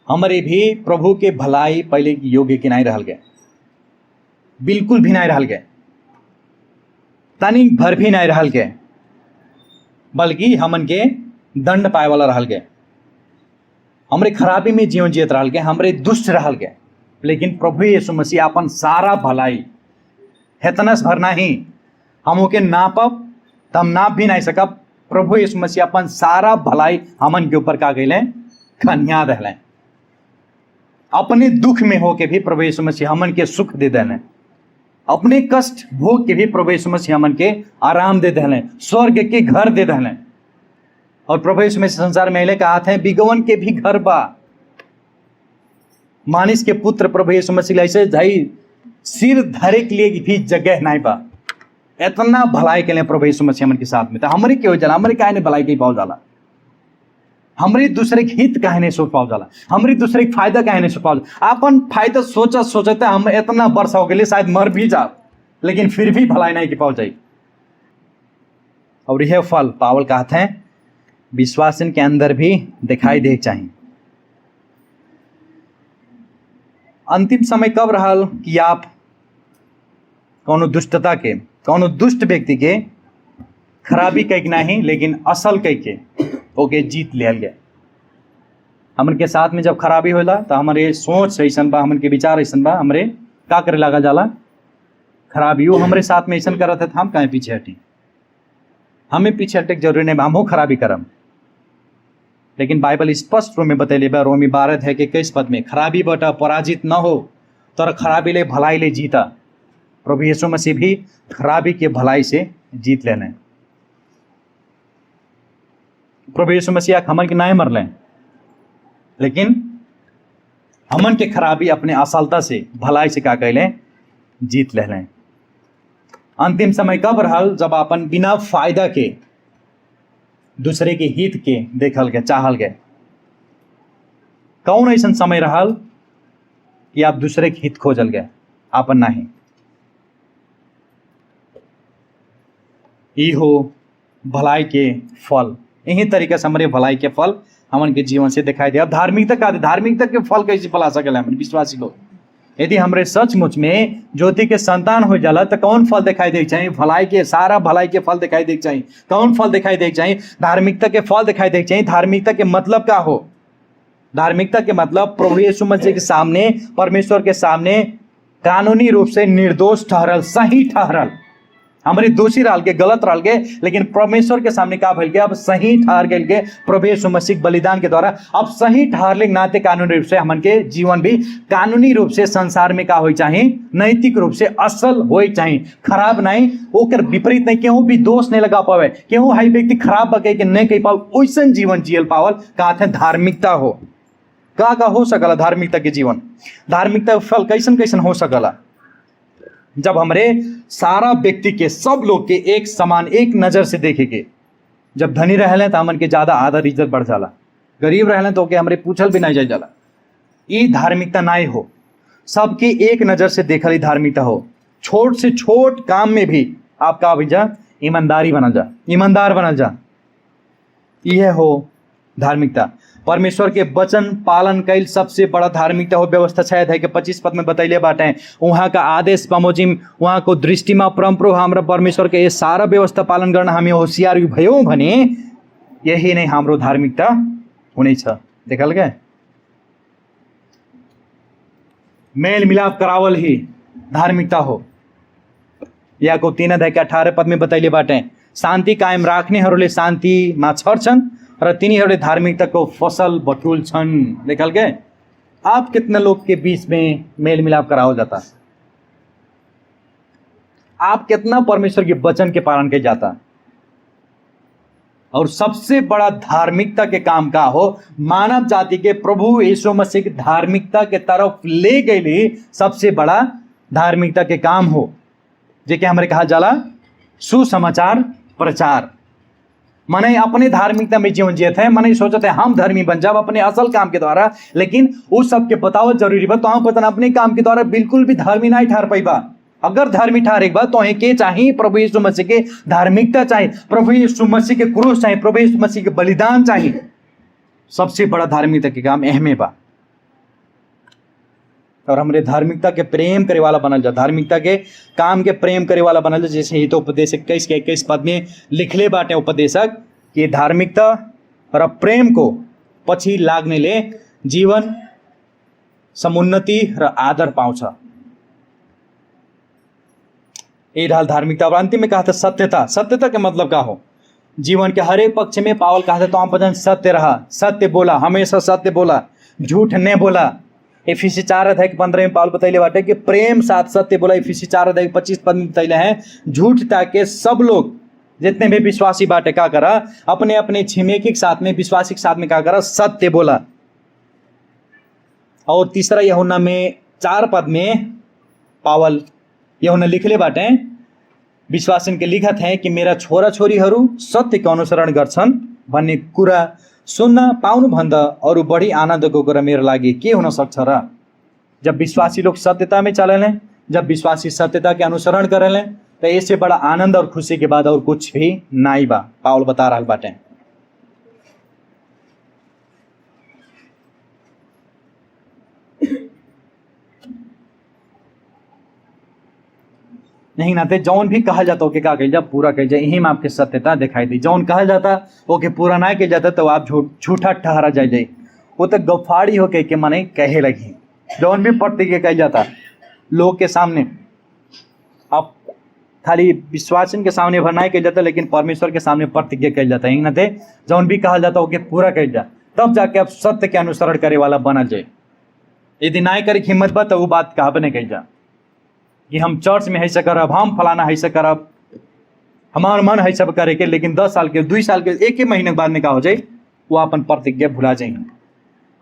हमारे भी प्रभु के भलाई पहले की योग्य के नहीं रह गए, बिल्कुल भी नहीं रह गए, तनिक भर भी नहीं रह गए, बल्कि हमन के दंड पाए वाला रह गए। हमरे खराबी में जीवन जियत रह गए, हमरे दुष्ट रह गए, लेकिन प्रभु यीशु मसीह अपन सारा भलाई हेतनस भरना ही हम के नापब, तम नाप भी नहीं सकब। प्रभु यीशु मसीह अपन सारा भलाई हमन के ऊपर का गए खनिया दहले। अपने दुख में होके भी प्रभु यीशु मसीह हमन के सुख दे देने, अपने कष्ट भोग के भी प्रभु यीशु मसीह हमन के आराम दे देने, स्वर्ग के घर दे देने। और प्रभु यीशु मसीह संसार में अले कहा थे बिगवन के भी घर बा। मानिस के पुत्र प्रभु यीशु मसीह ऐसे जाई सिर धरे के लिए भी जगह नहीं बा। इतना भलाई के लिए प्रभु यीशु मसीह हमन के साथ में था। हमारे क्यों जाला, हमारे काहे ने भलाई के पाओ जाला, हमरे दूसरे के हित काहे नहीं सोच पाओ जाला, हमरे दूसरे के फायदा काहे नहीं सोच पाओ जाला। अपन फायदा सोचते हम इतना वर्ष हो गए, शायद मर भी जा, लेकिन फिर भी भलाई नहीं के पाओ जाए। और यह फल पावल कहते हैं विश्वासन के अंदर भी दिखाई दे चाहिए। अंतिम समय कब रहल कि आप कौनो दुष्टता के, कौनो दुष्ट व्यक्ति के खराबी कह के नहीं, लेकिन असल कह के ओके जीत लिया गया। हमन के साथ में जब खराबी होला तो हमारे सोच ऐसा बा, हमन के विचार ऐसा बा, हमरे का करे लगा जाला खराबी वो हमरे साथ में ऐसा करत है, हम कहीं पीछे हटी। हमें पीछे हटे जरूरी नहीं, हम हो खराबी करम, लेकिन बाइबल स्पष्ट रूप में बतैले बा रोमी 12 है कि 21 पद में, खराबी बटा पराजित न हो तर खराबी ले भलाई ले जीता। प्रभु यीशु मसीह भी खराबी के भलाई से जीत लेने। प्रभु यीशु मसीह हमन के नहीं मरले, लेकिन हमन के खराबी अपने असलता से, भलाई से का कहले जीत लेने। अंतिम समय कब रहल जब अपन बिना फायदा के दूसरे के हित के देखल गए, चाहल गए। कौन ऐसा समय रहल कि आप दूसरे के हित खोजल गए, अपन नहीं। ई हो भलाई के फल। यही तरीके से हमारे भलाई के फल हमन के जीवन से दिखाई दे। अब धार्मिकता का, धार्मिकता के फल कैसे फला सकल हम विश्वासी लोग? यदि हमरे सचमुच में ज्योति के संतान हो जाला तो कौन फल दिखाई दे चाहिए? भलाई के, सारा भलाई के फल दिखाई दे चाहिए। कौन फल दिखाई दे चाहिए? धार्मिकता के फल दिखाई दे चाहिए। धार्मिकता के मतलब क्या हो? धार्मिकता के मतलब प्रभु यीशु मसीह के सामने, परमेश्वर के सामने कानूनी रूप से निर्दोष ठहरल, सही ठहरल। हमारे दोषी रह गए, गलत रह गए, लेकिन परमेश्वर के सामने का भल गया, अब सही ठहर गए के प्रभु यीशु मसीह बलिदान के द्वारा। अब सही ठहरले नाते कानूनी रूप से हमन के जीवन भी कानूनी रूप से संसार में का हो चाहिए, नैतिक रूप से असल हो चाहिए, खराब नहीं, ओकर विपरीत नहीं, केहू भी दोष नहीं लगा पावे, केहू हाई व्यक्ति खराब बके के नहीं कह पाओ, वैसन जीवन जियल पावल कहते धार्मिकता हो। का हो सकला धार्मिकता के जीवन? धार्मिकता फल कैसन कैसन हो सकला? जब हमरे सारा व्यक्ति के, सब लोग के एक समान, एक नजर से देखेंगे। जब धनी रहले तो हमन के ज्यादा आदर इज्जत बढ़ जाला, गरीब रहले तो के हमरे पूछल भी नहीं जाए जाला। ये धार्मिकता नहीं हो। सबके एक नजर से देखल ही धार्मिकता हो। छोट से छोट काम में भी आपका अभिजा ईमानदारी बनल जा, ईमानदार बनल जा। यह हो धार्मिकता। परमेश्वर के वचन पालन कैल सबसे बड़ा धार्मिकता हो। व्यवस्था शायद है कि 25 पद में बतैले बाटे, वहाँ का आदेश बमोजिम वहाँ को दृष्टिमा परम्परो हाम्रो परमेश्वर के ये सारा व्यवस्था पालन गर्न हामी होशियार भयौँ भने यही नै हाम्रो धार्मिकता हुनेछ। देखल गए, मेल मिलाप करावल ही धार्मिकता हो। याको 3 अध्याय के 18 पद में बतैले बाटे, शान्ति कायम राख्नेहरूले शान्तिमा छर्छन् र तिनीहरूले धार्मिकताको फसल बटुल्छन्। देखल गए, आप कितने लोग के बीच में मेल मिलाप कराओ जाता, आप कितना परमेश्वर के वचन के पालन के जाता। और सबसे बड़ा धार्मिकता के काम का हो, मानव जाति के प्रभु यीशु मसीह की धार्मिकता के तरफ ले गए सबसे बड़ा धार्मिकता के काम हो, जे के हमारे कहा जाला सुसमाचार प्रचार। मने अपने धार्मिकता में जीवन जियत है, मने सोचते हैं हम धर्मी बन जाओ अपने असल काम के द्वारा, लेकिन उस सब के बताओ जरूरी बा। तो हम पता अपने काम के द्वारा बिल्कुल भी धर्मी नहीं ठहर पाइबा। अगर धर्मी ठहरे बा तो के चाहिए, प्रभु यीशु मसीह के धार्मिकता चाहिए, प्रभु यीशु मसीह के क्रूस चाहिए, प्रभु यीशु मसीह के बलिदान चाहिए। सबसे बड़ा धार्मिकता के काम अहमे बा। और हमरे धार्मिकता के प्रेम करे वाला बनल जा, धार्मिकता के काम के प्रेम करे वाला बनल जा। जैसे ही तो उपदेश 21 के 21 पद में लिखले बाटे उपदेशक कि धार्मिकता र प्रेम को पछि लाग्ने ले जीवन समुन्नति र आदर पाउँछ। ये ढाल धार्मिकता। और अंतिम में कहा था सत्यता। सत्यता के मतलब का हो, जीवन के हर एक पक्ष में पावल कहा था तो हम पता सत्य रहा, सत्य बोला, हमेशा सत्य बोला, झूठ नहीं बोला। एफिसी 4 अध्याय के 15 में पावल बतैले बाटे कि प्रेम साथ सत्य बोला। एफिसी 4 अध्याय 25 पद में बतैले हैं झूठ ताकि सब लोग जितने भी विश्वासी बाटे का करा अपने अपने छिमेकी के साथ में, विश्वासी के साथ में का करा, सत्य बोला। और तीसरा यूहन्ना में 4 पद में पावल यूहन्ना लिखले बाटे, विश्वासन के लिखत है कि मेरा छोरा छोरीहरू सत्य के अनुसरण गर्छन् भन्ने कुरा सुन्न पाउनु भन्दा अरू बढी आनन्दको कुरा मेरो लागि के हुन सक्छ र। जब विश्वासी लोग सत्यता में चलें, जब विश्वासी सत्यता के अनुसरण करें, तो इससे बड़ा आनंद और खुशी के बाद और कुछ भी नहीं बा। पावल बता रहा बाटे। नहीं नाते जौन भी कहा जाता ओके का कह जा पूरा कह जाए, यही में आपके सत्यता दिखाई दी। जौन कहा जाता ओके पूरा ना कह जाता तो आप झूठा ठहरा जाए। वो तो गफाड़ी हो के मने कहे लगी। जौन भी प्रतिज्ञा कह जाता लोग के सामने, आप खाली विश्वासन के सामने भर नहीं कह जाता, लेकिन परमेश्वर के सामने प्रतिज्ञा कह जाता। यही नाते जौन भी कहा जाता ओके पूरा कह जा, तब जाके आप सत्य के अनुसरण करे वाला बना जाए। यदि ना करे हिम्मत बा तो वो बात कहा नहीं कह जा कि हम चर्च में ऐसा करब, हम फलाना ऐसा करब, हमार मन है सब करे के, लेकिन 10 साल के 2 साल के 1 महीने के बाद में का हो जाए वो अपन प्रतिज्ञा भुला जाएंगे।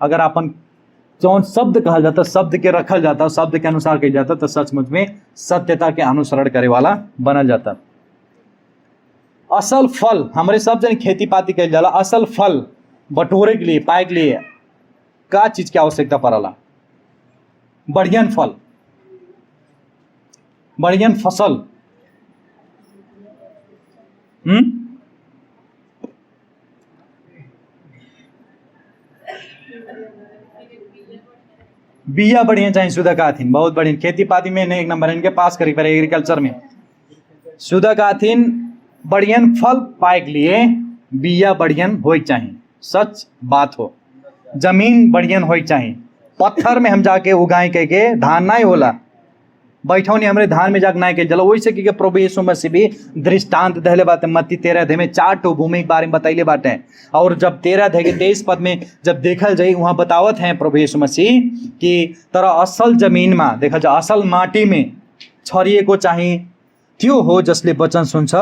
अगर अपन जौन शब्द कहा जाता, शब्द के रखल जाता, शब्द के अनुसार कहा जाता, तो सचमुच में सत्यता के अनुसरण करे वाला बनल जाता। असल फल हमारे सब जन खेती पाती कल जाला, असल फल बटोरे के लिए, पाए के लिए का चीज की आवश्यकता पड़ला? बढ़िया फल, बढ़िया फसल। बिया बढ़िया चाहिए, शुद्ध काथिन बहुत बढ़िया। खेती पाती में एक नंबर इनके पास करी पर एग्रीकल्चर में शुद्ध काथिन बढ़िया फल पाए के लिए बिया बढ़िया हो चाहिए। सच बात हो, जमीन बढ़िया हो चाहिए। पत्थर में हम जाके उगाए के धान नहीं होला, बैठौनी हमरे धान में जाके नहीं के जला। वैसे कि प्रभु यीशु मसीह भी दृष्टांत दहले बाटे। मत्ती 13 अध्याय में 4 ठो भूमि के बारे में बतैले बाटे। और जब 13 अध्याय के 23 पद में जब देखल जाए, वहाँ बतावत हैं प्रभु यीशु मसीह कि तर असल जमीन में देखल जाए, असल माटी में छरिएको चाहिँ त्यो हो जसले वचन सुन्छ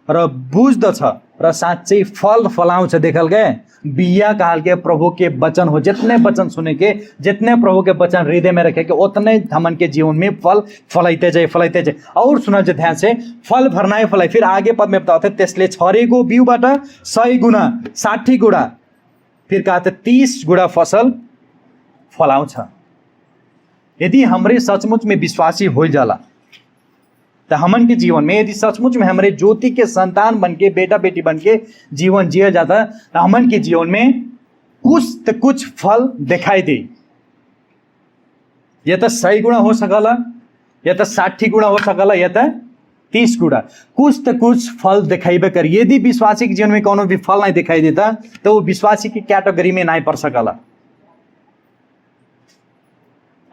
र बुझ्दछ र साँच्चै फल फलाउँछ। देखल गए, बिया काल के प्रभु के वचन हो। जितने वचन सुने के, जितने प्रभु के वचन हृदय में रखे के, उतने हमन के जीवन में फल फलाइते जाए, फलाइते जाए। और सुना जो ध्यान से, फल भरनाए फलाई। फिर आगे पद में बताते त्यसले छरेको बिउबाट 100 गुणा, 60 गुणा, फिर कहते 30 गुणा फसल फलाउँछ। यदि हमरे सचमुच में विश्वासी हो जाला तो हमन के जीवन में यदि सचमुच में हमारे ज्योति के संतान बन के, बेटा बेटी बन के जीवन जिया जाता, तो हमन के जीवन में कुछ तो कुछ फल दिखाई दे। या तो 100 गुणा हो सकला, या तो 60 गुणा हो सकला, या तो 30 गुणा, कुछ तो कुछ फल दिखाई कर। यदि विश्वासी के जीवन में कोनो भी फल नहीं दिखाई देता तो वो विश्वासी की कैटेगरी में नहीं पड़ सकला।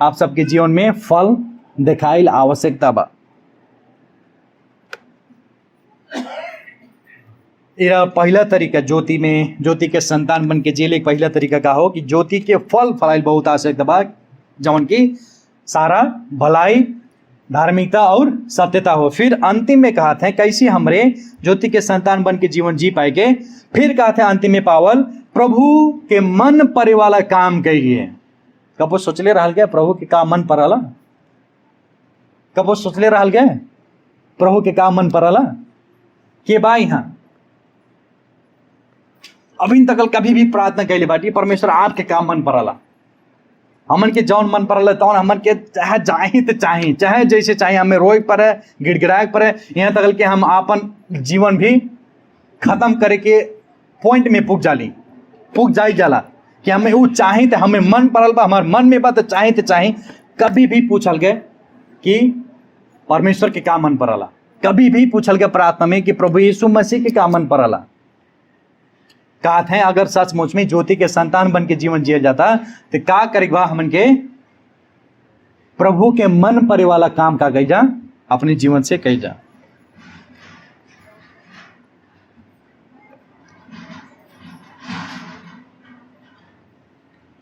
आप सबके जीवन में फल दिखाइल आवश्यकता बा। यह पहला तरीका ज्योति में, ज्योति के संतान बन के जेले पहला तरीका का हो कि ज्योति के फल फलाइल बहुत आवश्यकता बा, जवन की सारा भलाई, धार्मिकता और सत्यता हो। फिर अंतिम में कहा था कैसे हमरे ज्योति के संतान बन के जीवन जी पाएंगे। फिर कहा था अंतिम में पावल प्रभु के मन परे वाला काम कहिए। कबो सोचले रहल गया प्रभु के का मन परला? कबो सोचले रहल गया प्रभु के का मन परला? के बा यहाँ अभी तक कभी भी प्रार्थना कैले बाटी परमेश्वर आपके का मन परला? हमन के जौन मन परला तौन हमन के चाहे जाही तो चाहे, चाहे जैसे चाहे, हमें रोए पड़े, गिड़गिड़ाए पड़े, यहाँ तक कि हम अपन जीवन भी खत्म करे के पॉइंट में पुग जाई जाला कि हमें वो चाहे तो हमें मन पड़ल बा, हमारे मन में बा तो चाहे। कभी भी पूछल गए कि परमेश्वर के का मन पड़ला? कभी भी पूछल गया प्रार्थना में कि प्रभु यीशु मसीह के का मन पड़ला? कहा था अगर सचमुच में ज्योति के संतान बन के जीवन जिया जाता तो का करेगा हमन के प्रभु के मन परे वाला काम का कही जा, अपने जीवन से कही जा।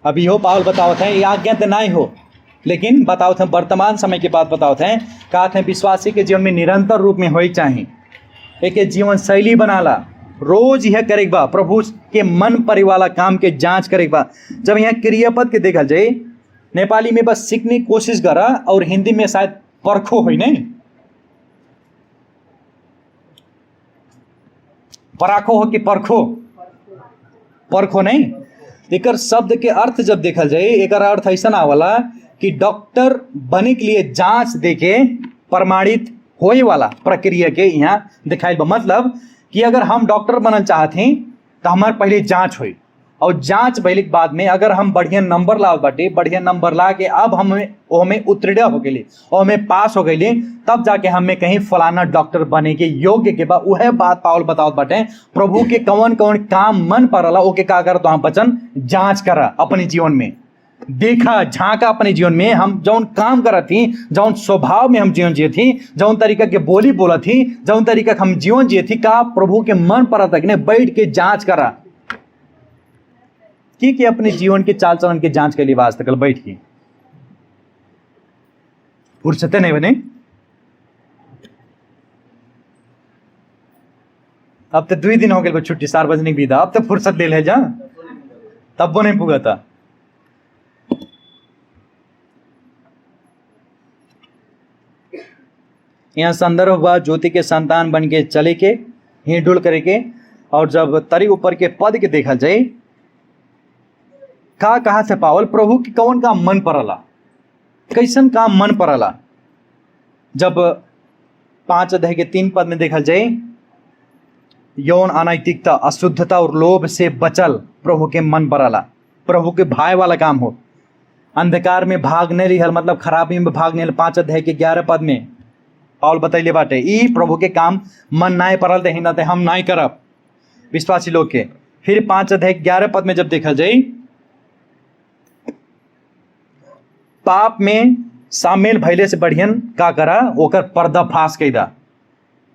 अभी हो पावल बतावत है, आज्ञा तो नहीं हो लेकिन बतावत है वर्तमान समय की बात बतावत है। कहा था विश्वासी के जीवन में निरंतर रूप में हो चाहिए, एक जीवन शैली बनाला, रोज यह करेगा प्रभु के मन परे वाला काम के जांच करेगा। जब यहाँ क्रियापद के देखा जाए, नेपाली में बस सीखने की कोशिश करा और हिंदी में शायद परखो हो नहीं, पराखो हो कि परखो नहीं। एक शब्द के अर्थ जब देखा जाए, एक अर्थ ऐसा आवला कि डॉक्टर बने के लिए जांच देके प्रमाणित होए वाला प्रक्रिया के यहाँ दिखाई। मतलब कि अगर हम डॉक्टर बनना चाहते हैं तो हमारे पहले जांच हुई, और जांच भइले के बाद में अगर हम बढ़िया नंबर लाओ बाटे, बढ़िया नंबर ला के अब हमें उत्तीर्ण हो गए और हमें पास हो गए, तब जाके हमें कहीं फलाना डॉक्टर बने के योग्य के बाद वह बात पावल बताओ बाटे प्रभु के कौन कौन काम मन पड़ला ओके का कर तो हम बचन जांच करा अपने जीवन में, देखा झांका अपने जीवन में हम जौन काम करा थी, जौन स्वभाव में हम जीवन जिए थी, जौन तरीका के बोली बोला थी, जौन तरीका हम जीवन जिए थी, का प्रभु के मन पड़ा तक ने बैठ के जांच करा कि अपने जीवन के चाल चलन के जांच के लिए वास्ते कल बैठ के फुर्सते नहीं बने। अब तो 2 दिन हो गए छुट्टी, सार्वजनिक विदा, अब तो फुर्सत ले जा, तब वो नहीं पुगा था। यहाँ संदर्भ हुआ ज्योति के संतान बन के चले के ही डुल करे के, और जब तरी ऊपर के पद के देखा जाए का कहा से पावल प्रभु की कौन काम मन पड़ला, कैसन काम मन पड़ला। जब 5 अध्याय के 3 पद में देखा जाए, यौन अनैतिकता, अशुद्धता और लोभ से बचल प्रभु के मन पड़ला, प्रभु के भाई वाला काम हो। अंधकार में भाग नहीं लिहल, मतलब खराबी में भाग नहीं। 5 अध्याय के 11 पद में पावल बतैले बाटे ई प्रभु के काम मन नहीं पड़ल ते हिना ते हम नहीं करब विश्वासी लोग के। फिर 5 अध्याय 11 पद में जब देखा जाए, पाप में शामिल भइले से बढ़ियन का करा ओकर पर्दाफाश कैदा।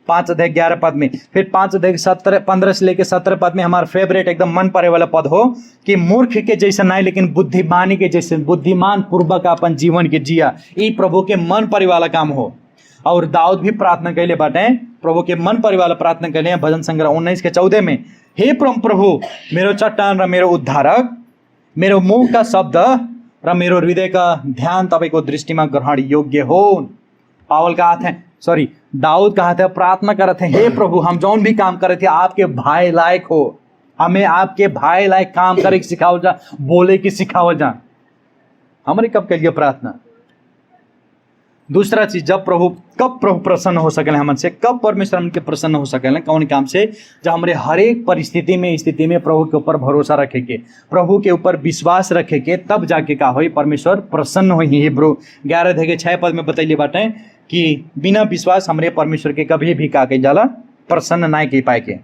5 अध्याय 11 पद में। फिर 5 अध्याय 15 से लेके 17 पद में हमारा फेवरेट एकदम मन पड़े वाला पद हो कि मूर्ख के जैसे नहीं लेकिन बुद्धिमानी के जैसे बुद्धिमान पूर्वक अपन जीवन के जिया, ई प्रभु के मन पड़े वाला काम हो। और दाऊद भी प्रार्थना कैले बाटे, प्रभु के मन परे वाला प्रार्थना कैले भजन संग्रह 19 के 14 में, हे प्रभु मेरो चट्टान र मेरो उद्धारक, मेरो मुख का शब्द र मेरो हृदय का ध्यान तपाईँको दृष्टिमा ग्रहण योग्य हो। पावल कहा थे, दाऊद कहा था, प्रार्थना कर थे, हे प्रभु हम जौन भी काम करे थे आपके भाई लायक हो, हमें आपके भाई लायक काम करे सिखाओ जा, बोले कि सिखाओ जा। हमारे कब करिए प्रार्थना दूसरा चीज, कब प्रभु प्रसन्न हो सकें हमसे, कब परमेश्वर हमके प्रसन्न हो सकें, कौन काम से? जब हमारे हर एक परिस्थिति में स्थिति में प्रभु के ऊपर भरोसा रखे के, प्रभु के ऊपर विश्वास रखे के, तब जाके का हो परमेश्वर प्रसन्न हो। हिब्रू 11:6 में बतैले बाटे कि बिना विश्वास हमारे परमेश्वर के कभी भी का कही जाला प्रसन्न ना की पाए के।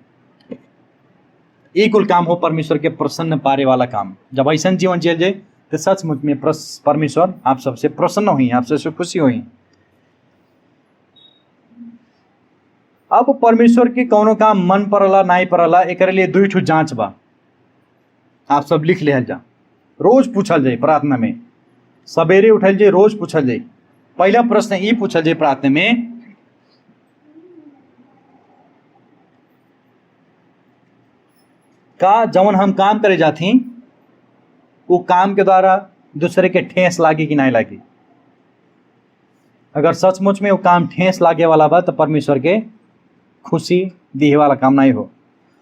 एक कुल काम हो परमेश्वर के प्रसन्न पारे वाला काम। जब ऐसा जीवन जियल जाए तो सचमुच में परमेश्वर आप सबसे प्रसन्न हुई, आप सबसे खुशी हुई। अब परमेश्वर के कौनो काम मन परला नहीं परला, एक लिए 2 ठो जांच बा। आप सब लिख ले जा, रोज पूछल जाए प्रार्थना में, सवेरे उठल जाए रोज पूछल जाए। पहला प्रश्न ये पूछल जाए प्रार्थना में, का जवन हम काम करे जाती वो काम के द्वारा दूसरे के ठेस लागी कि नहीं लागी। अगर सचमुच में वो काम ठेस लागे वाला बा तो परमेश्वर के खुशी दिए वाला काम नहीं हो।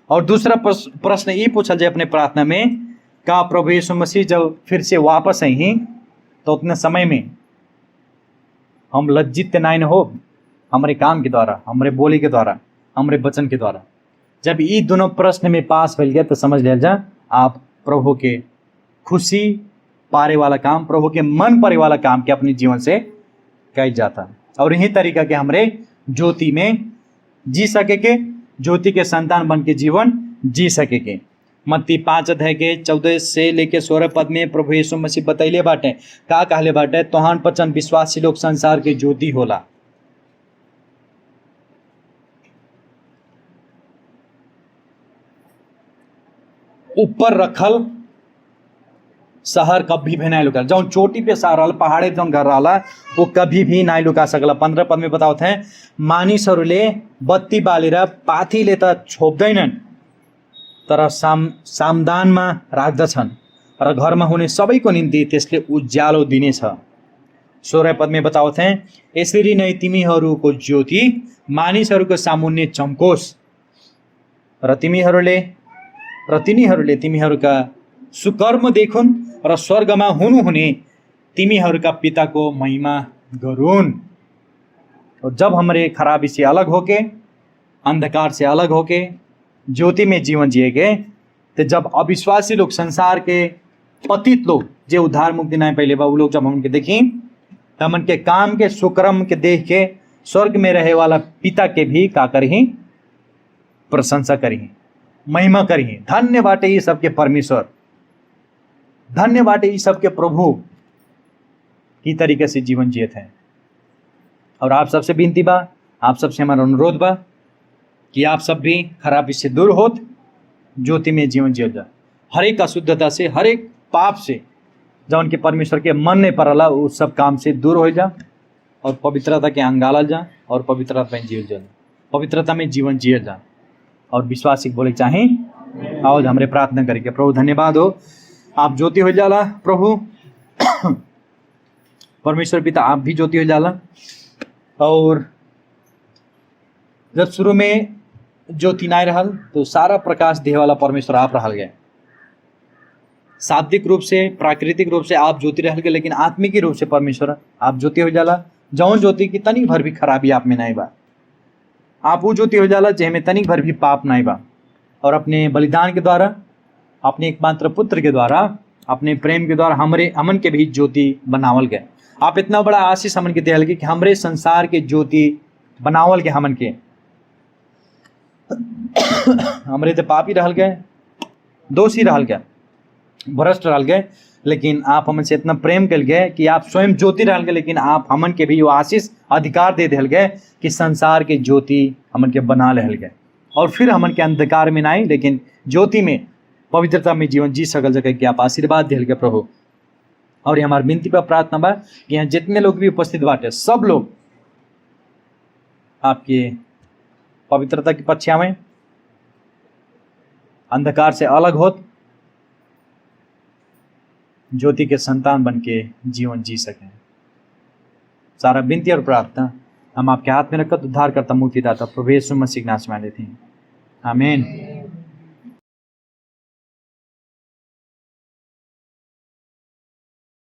और दूसरा प्रश्न ये पूछा जाए अपने प्रार्थना में, का प्रभु यीशु मसीह जब फिर से वापस आई तो उतने समय में हम लज्जित नहीं हो हमारे काम के द्वारा, हमारे बोली के द्वारा, हमारे वचन के द्वारा। जब ये दोनों प्रश्न में पास फैल गया तो समझ लिया जा आप प्रभु के खुशी पारे वाला काम, प्रभु के मन पारे वाला काम के अपने जीवन से कह जाता। और यही तरीका के हमारे ज्योति में जी सके के, ज्योति के संतान बन के जीवन जी सके के। मत्ती 5:14 से लेके 16 पद में प्रभु यीशु मसीह बतैले बाटे, का कहले बाटे, तोहान पचन विश्वासी लोग संसार के ज्योति होला। ऊपर रखल शहर कभी भी नहीं लुका, जौन चोटी पे शहर पहाड़े जौन घर रहा वो कभी भी नहीं लुका सकला। 15 पद में बतावत हैं, मानिसहरूले बत्ती बालेर पाथीले त छोप्दैनन् तर सामदानमा राख्दछन् र घरमा हुने सबैको निम्ति त्यसले उज्यालो दिनेछ। 16 पद में बतावत हैं, यसरी नै तिमीहरूको ज्योति मानिसहरूको सामुन्ने चम्कोस् र तिनीहरूले तिमीहरूका सुकर्म देखुन् र स्वर्गमा हुनुहुने तिमीहरूका पिताको महिमा गरून्। और जब हमारे खराबी से अलग होके, अंधकार से अलग होके ज्योति में जीवन जिएगे, तो जब अविश्वासी लोग, संसार के पतित लोग जो उद्धार मुक्ति नहीं पहले बा, वो लोग जब हम उनके देखी तो हम उनके काम के सुकर्म के देख के स्वर्ग में रहे वाला पिता के भी का करही, प्रशंसा करही, महिमा करही। धन्य बाटे ये सबके परमेश्वर, धन्य बाटे ये सबके प्रभु की तरीके से जीवन जियत हैं। और आप सबसे विनती बा, आप सबसे हमारा अनुरोध बा कि आप सब भी खराबी से दूर होत ज्योति में जीवन जियो जा। हर एक अशुद्धता से, हर एक पाप से, जब उनके परमेश्वर के मन नहीं पड़ला उस सब काम से दूर हो जा और पवित्रता के अंगालल जा और पवित्रता में जियो जा, पवित्रता में जीवन जियो जा। और विश्वासी बोले चाहे आओ हमारे प्रार्थना करके। प्रभु धन्यवाद हो, आप ज्योति हो जाला प्रभु परमेश्वर पिता, आप भी ज्योति हो जाला। और जब शुरू में ज्योति नहीं रहल तो सारा प्रकाश देह वाला परमेश्वर आप रहल गए। शाब्दिक रूप से, प्राकृतिक रूप से आप ज्योति रहल गए, लेकिन आत्मिक रूप से परमेश्वर आप ज्योति हो जाला। जौन ज्योति की तनिक भर भी खराबी आप में नहीं बा, आप वो ज्योति हो जाला जेमे तनिक भर भी पाप नहीं बा। और अपने बलिदान के द्वारा, अपने एकमात्र पुत्र के द्वारा, अपने प्रेम के द्वारा हमन के भी ज्योति बनावल गए। आप इतना बड़ा आशीष हमन के दियल गए कि हमरे संसार के ज्योति बनावल के हमन के। हमरे तो पापी रहल गए, दोषी रहल गए, भ्रष्ट रहल गए, लेकिन आप हमन से इतना प्रेम कल गए कि आप स्वयं ज्योति रहल गए, लेकिन आप हमन के भी वो आशीष अधिकार दे दिल गए कि संसार के ज्योति हमन के बना रहल गए। और फिर हमन के अंधकार में नहीं, लेकिन ज्योति में, पवित्रता में जीवन जी सकल जगह कि आप आशीर्वाद दिल गए प्रभु। और ये हमारी विनती पर प्रार्थना बा कि यहाँ जितने लोग भी उपस्थित बाटे, सब लोग आपके पवित्रता की पक्षा में, अंधकार से अलग होत ज्योति के संतान बन के जीवन जी सकें। सारा विनती और प्रार्थना हम आपके हाथ में रखकर उद्धार करता, मुक्तिदाता प्रभु यीशु मसीह के नाम से मांगते हैं, आमीन।